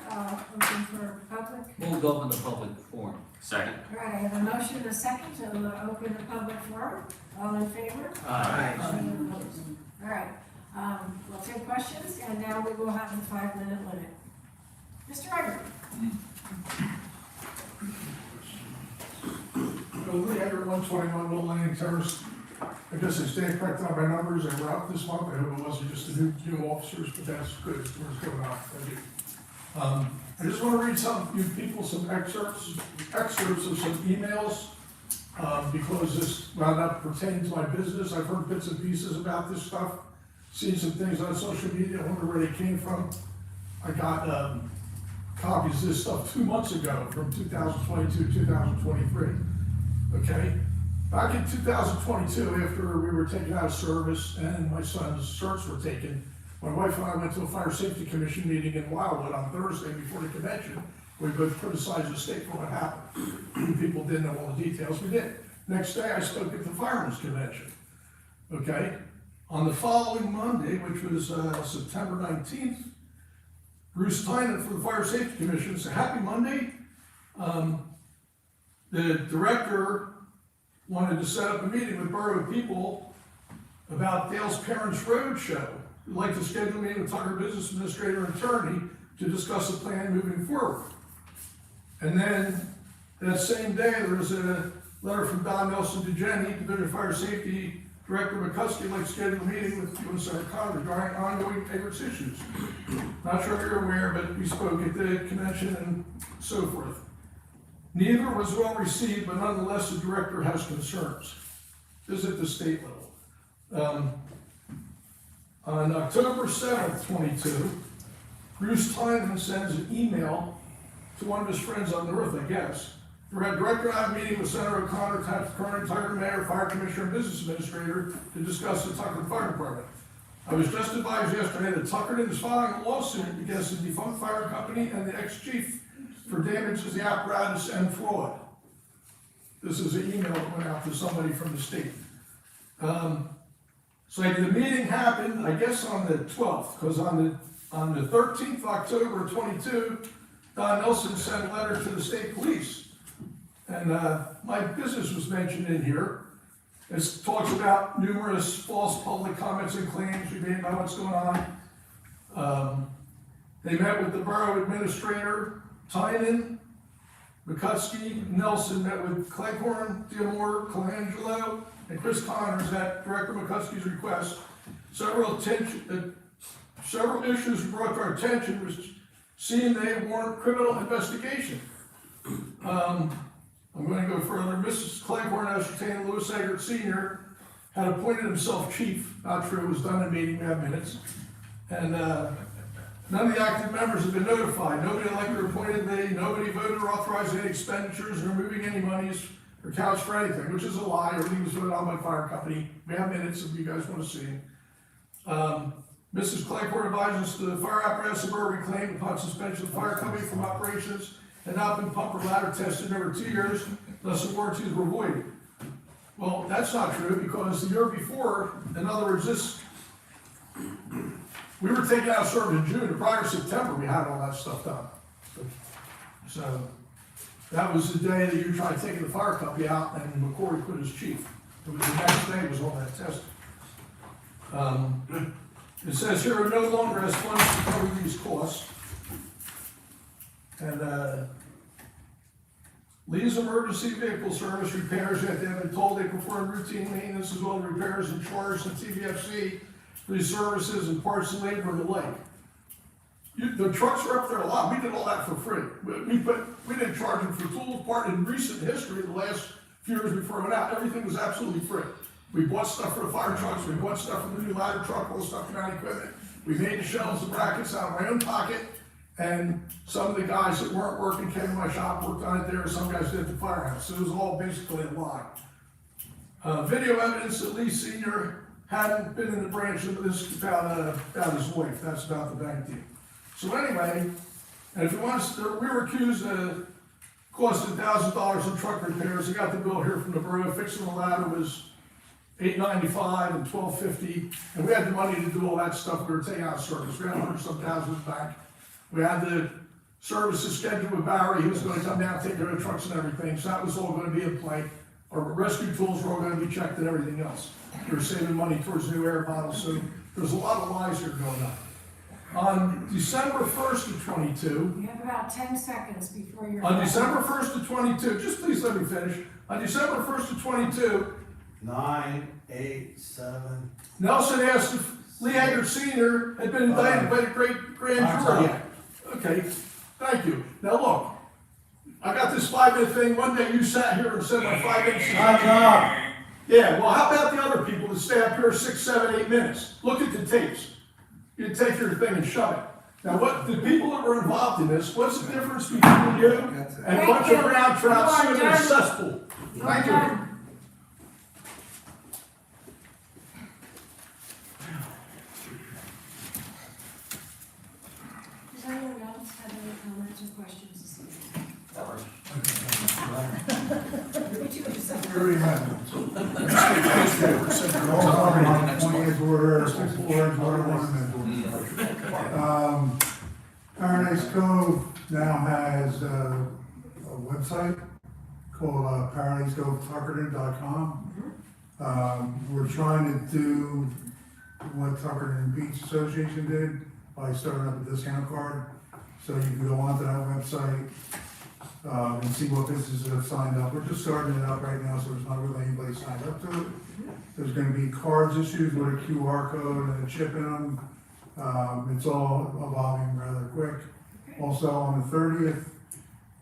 open for public. Move to open the public forum. Second. All right, I have a motion and a second to open the public forum. All in favor? Aye. Any opposed? All right, we'll take questions, and now we will have the 5-minute limit. Mr. Ryder? Lee Hager, 121 Little Landing Terrace. I guess I stand corrected on my numbers, they were up this month, I hope it wasn't just the new officers, but that's good, what's going on, thank you. I just want to read you people some excerpts of some emails, because this wound up pertaining to my business. I've heard bits and pieces about this stuff, seen some things on social media, I wonder where they came from. I got copies of this stuff 2 months ago from 2022, 2023, okay? Back in 2022, after we were taken out of service and my son's certs were taken, my wife and I went to a fire safety commission meeting in Wildwood on Thursday before the convention. We both criticized the state for what happened. People didn't know all the details, we did. Next day, I spoke at the firemen's convention, okay? On the following Monday, which was September 19th, Bruce Tynan for the Fire Safety Commission said, "Happy Monday." The director wanted to set up a meeting with borough people about Dale's Parents Road Show. We'd like to schedule a meeting with Tucker Business Administrator and Attorney to discuss the plan moving forward. And then that same day, there was a letter from Don Nelson to Jenny, Division of Fire Safety Director McCuskey, would like to schedule a meeting with you and Senator Conner regarding ongoing favorites issues. Not sure if you're aware, but we spoke at the convention and so forth. Neither was well received, but nonetheless, the director has concerns. This is at the state level. On October 7th, 22, Bruce Tynan sends an email to one of his friends up north, I guess. Director, I have a meeting with Senator O'Connor, current Tuckerton Mayor, Fire Commissioner, and Business Administrator to discuss the Tuckerton Fire Department. I was just advised yesterday that Tuckerton is filing a lawsuit against the defunct fire company and the ex-chief for damages to the apparatus and fraud. This is an email that went out to somebody from the state. So the meeting happened, I guess, on the 12th, because on the 13th of October 22, Don Nelson sent a letter to the state police. And my business was mentioned in here. It talks about numerous false public comments and claims we made about what's going on. They met with the borough administrator, Tynan, McCuskey, Nelson met with Cleghorn, Diamore, Colangelo, and Chris Connors at Director McCuskey's request. Several issues brought to our attention, which seemed they warrant criminal investigation. I'm going to go further. Mrs. Cleghorn ascertained Louis Eggert Sr. had appointed himself chief. Not true, it was done in meeting, we have minutes. And none of the active members have been notified. Nobody elected or appointed nobody voted or authorized any expenditures or moving any monies or counts for anything, which is a lie. Everything was voted on by fire company. We have minutes if you guys want to see. Mrs. Cleghorn advises the fire apparatus of borough reclaimed upon suspension of the fire company from operations had not been pump or ladder tested in over 2 years, thus the warranties were voided. Well, that's not true, because the year before, in other words, we were taken out of service in June, the prior September, we had all that stuff done. So, that was the day that you tried taking the fire company out and McCory put as chief. It was the next day was all that tested. It says here, it no longer has funds to cover these costs. And, Lee's emergency vehicle service repairs, that they have been told they perform routine maintenance as well as repairs and charged in TVFC for these services and parts and labor and the like. The trucks were up there a lot, we did all that for free. We didn't charge them for tools, part in recent history, the last few years before it went out, everything was absolutely free. We bought stuff for the fire trucks, we bought stuff for the new ladder truck, all the stuff from that equipment. We made the shelves and brackets out of my own pocket, and some of the guys that weren't working came to my shop, worked on it there, some guys did at the firehouse, so it was all basically a lie. Video evidence that Lee Senior hadn't been in the branch of this about his wife, that's about the bank deal. So anyway, and if you want to, we were accused of costing $1,000 in truck repairs. I got the bill here from the borough, fixing the ladder was $895 and $1250, and we had the money to do all that stuff. We were taking out of service. We had $100-some thousand back. We had the services scheduled with Barry. He was going to come down, take care of the trucks and everything. So that was all going to be in play. Our rescue tools were all going to be checked and everything else. We were saving money towards new air bottles. So there's a lot of lies here going on. On December 1st of 22. You have about 10 seconds before you're. On December 1st of 22, just please let me finish. On December 1st of 22. 9, 8, 7. Nelson asked if Lee Haggard Sr. had been indicted by the great grand jury. Okay, thank you. Now look, I got this 5-minute thing. One day you sat here and said my 5 minutes. Yeah, well, how about the other people that stay up here 6, 7, 8 minutes? Look at the tapes. You take your thing and shove it. Now, what the people that were involved in this, what's the difference between you and a bunch of brown trout swimming in a cesspool? Thank you. Does anyone else have any comments or questions this evening? We already had them. All on 20th order, 64th order, Paradise Cove now has a website called ParadiseCoveTuckerton.com. We're trying to do what Tuckerton Beach Association did by starting up a discount card. So you can go onto that website and see what businesses have signed up. We're just starting it up right now, so there's not really anybody signed up to it. There's going to be cards issued with a QR code and a chip in them. It's all evolving rather quick. Also on the 30th,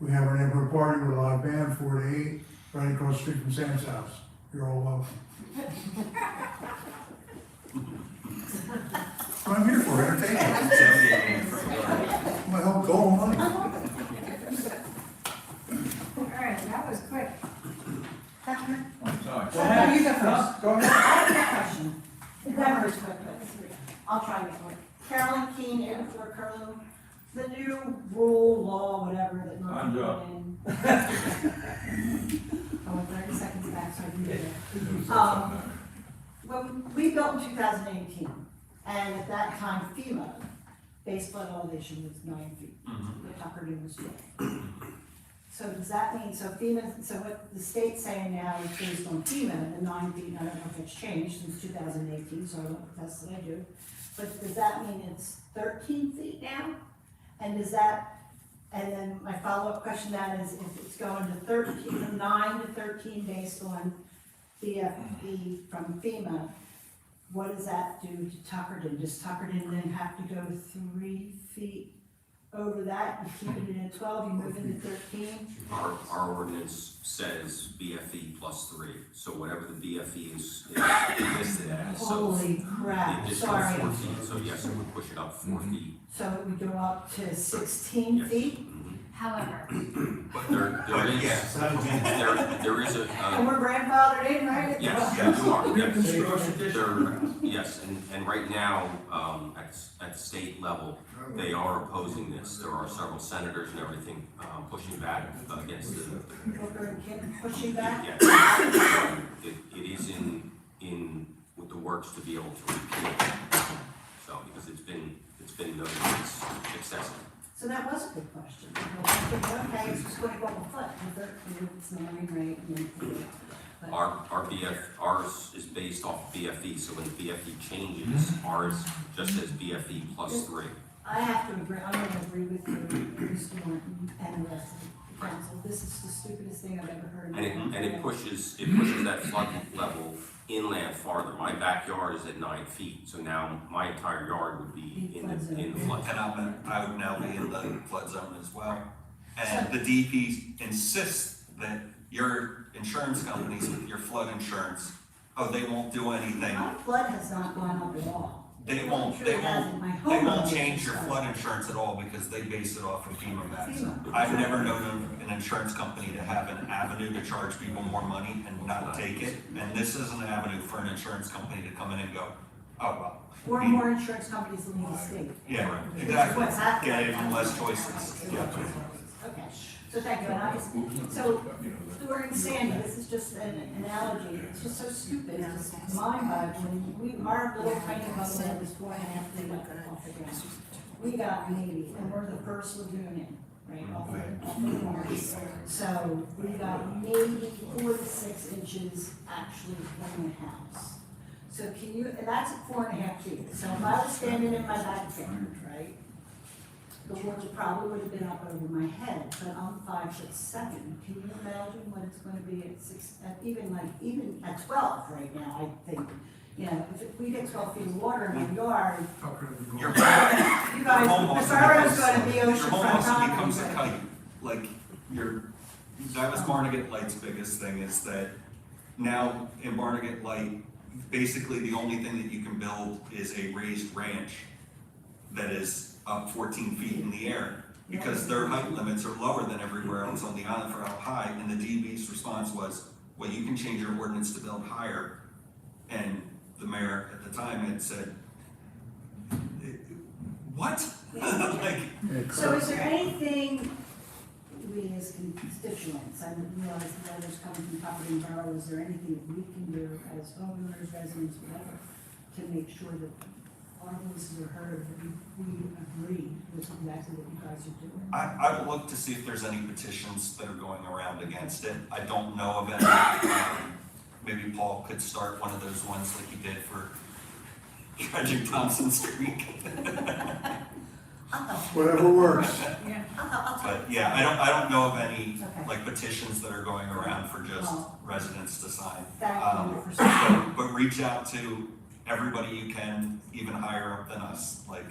we have our neighborhood party with a live band, 4 to 8, right across the street from Sam's house. You're all welcome. I'm here for entertainment. My whole goal money. All right, that was quick. You go first. Go ahead. I have a question. Numbers quickly. I'll try to get one. Carolyn Keene, 84 Curlew. The new rule, law, whatever that not in. Oh, 30 seconds back, so I can do that. When we built in 2018, and at that time FEMA, base flood elevation was 9 feet. The Tuckerton was 12. So does that mean, so FEMA, so what the state's saying now is based on FEMA, the 9 feet, and I don't know if it's changed since 2018, so I don't protest that I do. But does that mean it's 13 feet now? And does that, and then my follow-up question to that is if it's going to 13, from 9 to 13 based on BFE from FEMA, what does that do to Tuckerton? Does Tuckerton then have to go 3 feet over that? You keep it at 12, you move into 13? Our ordinance says BFE plus 3, so whatever the BFE is listed as. Holy crap, The additional sorry. 4 feet, so yes, it would push it up 4 feet. So it would go up to 16 Yes. feet? However, But there is a, And we're grandfathered in, right? yes, you are, yes. Yes, and right now, at the state level, they are opposing this. There are several senators and everything, pushing back against the. Pushing back? Yes. It is in with the works to be able to repeal it. So, because it's been noted it's excessive. So that was a good question. Okay, it's just going to go up a foot, it's 9, right? but. Ours is based off BFE, so when the BFE changes, ours just says BFE plus 3. I have to agree, I'm gonna agree with you, Mr. Martin, and the rest of the council. This is the stupidest thing I've ever heard. And it pushes that flood level inland farther. My backyard is at 9 feet, so now my entire yard would be in the flood. And I would now be in the flood zone as well. And the DP insists that your insurance companies with your flood insurance, they won't do anything. My flood has not gone up at all. They won't change your flood insurance at all because they base it off of FEMA maps. I've never known an insurance company to have an avenue to charge people more money and not take it. And this is an avenue for an insurance company to come in and go, oh, well. Or more insurance companies than the state. Yeah, right, Which is exactly. what's happening. Yeah, even less choices. Yeah. Okay, so thank you, and so during Sandy, this is just an analogy, it's just so stupid, it's just mind-boggling. Our little tiny bubble was 4.5 feet off the ground. We got maybe, and we're the first lagoon in, right, off the north. So we got maybe 4 to 6 inches actually from the house. So can you, and that's at 4.5 feet, so if I was standing in my backyard, right? The water probably would have been up over my head, but I'm 5'7". Can you imagine what it's going to be at 6, even at 12 right now, I think. You know, if we get 12 feet of water in my yard, Your you guys, the borough's going to be Your oceanfront home also property. becomes a kite. Like, that was Barnegat Light's biggest thing is that now in Barnegat Light, basically the only thing that you can build is a raised ranch that is up 14 feet in the air because their height limits are lower than everywhere else on the island for how high. And the DB's response was, well, you can change your ordinance to build higher. And the mayor at the time had said, what? So is there anything, we as constituents, I realize that others coming from Tuckerton Borough, is there anything that we can do as homeowners, residents, whatever, to make sure that our voices are heard, that we agree with exactly what you guys are doing? I will look to see if there's any petitions that are going around against it. I don't know of any. Maybe Paul could start one of those ones like he did for dredging Thompson Street. Whatever works. But yeah, I don't know of any like petitions that are going around for just residents to sign. Thank you for saying. But reach out to everybody you can, even higher up than us, like,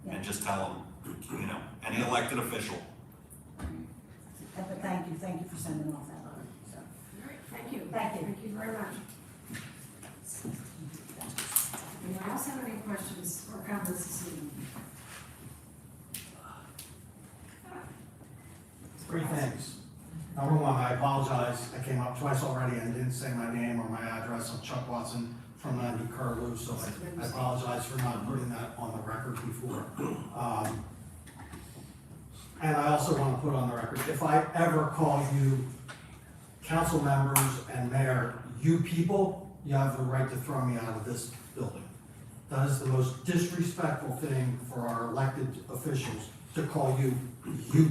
and just tell them, you know, any elected official. But thank you for sending off that letter, so. All right, thank you. Thank you. Thank you very much. Anyone else have any questions or comments this evening? Three things. Number one, I apologize, I came up twice already and didn't say my name or my address. I'm Chuck Watson from 90 Curlew, so I apologize for not putting that on the record before. And I also want to put on the record, if I ever call you council members and mayor, you people, you have the right to throw me out of this building. That is the most disrespectful thing for our elected officials, to call you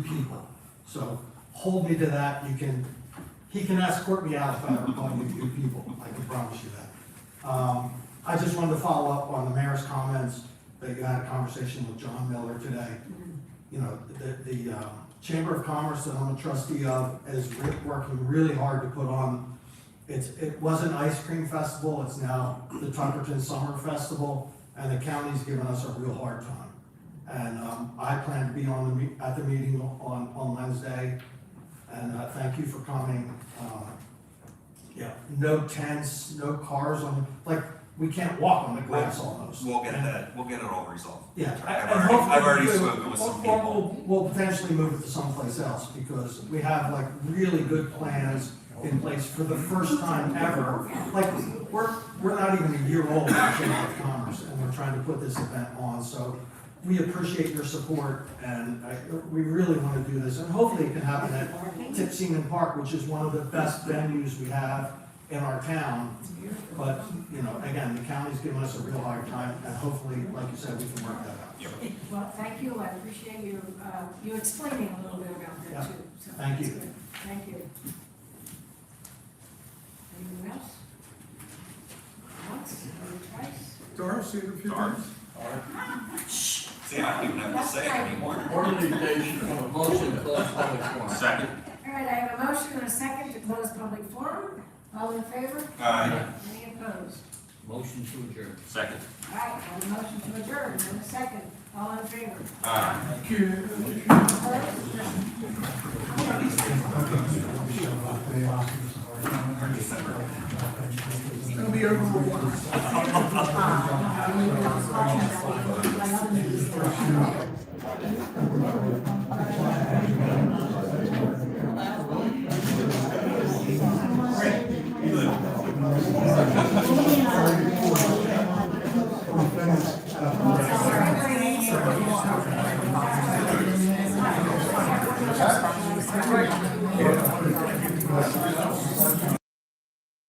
people. So hold me to that. He can escort me out if I ever call you people. I can promise you that. I just wanted to follow up on the mayor's comments that you had a conversation with John Miller today. You know, the Chamber of Commerce that I'm a trustee of is working really hard to put on. It was an ice cream festival. It's now the Tuckerton Summer Festival, and the county's given us a real hard time. And I plan to be at the meeting on Wednesday. And thank you for coming. Yeah, no tents, no cars like we can't walk on the grass almost. We'll get it all resolved. Yeah, I've already spoken with some people. We'll potentially move it to someplace else because we have like really good plans in place for the first time ever. Like we're not even a year old in the Chamber of Commerce, and we're trying to put this event on. So we appreciate your support, and we really want to do this, and hopefully it can happen at Tipsy Park, which is one of the best venues we have in our town. But, you know, again, the county's given us a real hard time, and hopefully, like you said, we can work that out. Well, thank you. I appreciate you explaining a little bit about that too. So Thank you. that's good. Thank you. Anyone else? Once, twice? Doris, see if you Doris. See, I don't even have to say it anymore. Motion to close public forum. Second. All right, I have a motion and a second to close public forum. All in favor? Aye. Any opposed? Motion to adjourn. Second. All right, I have a motion to adjourn and a second. All in favor? Aye. It's gonna be over.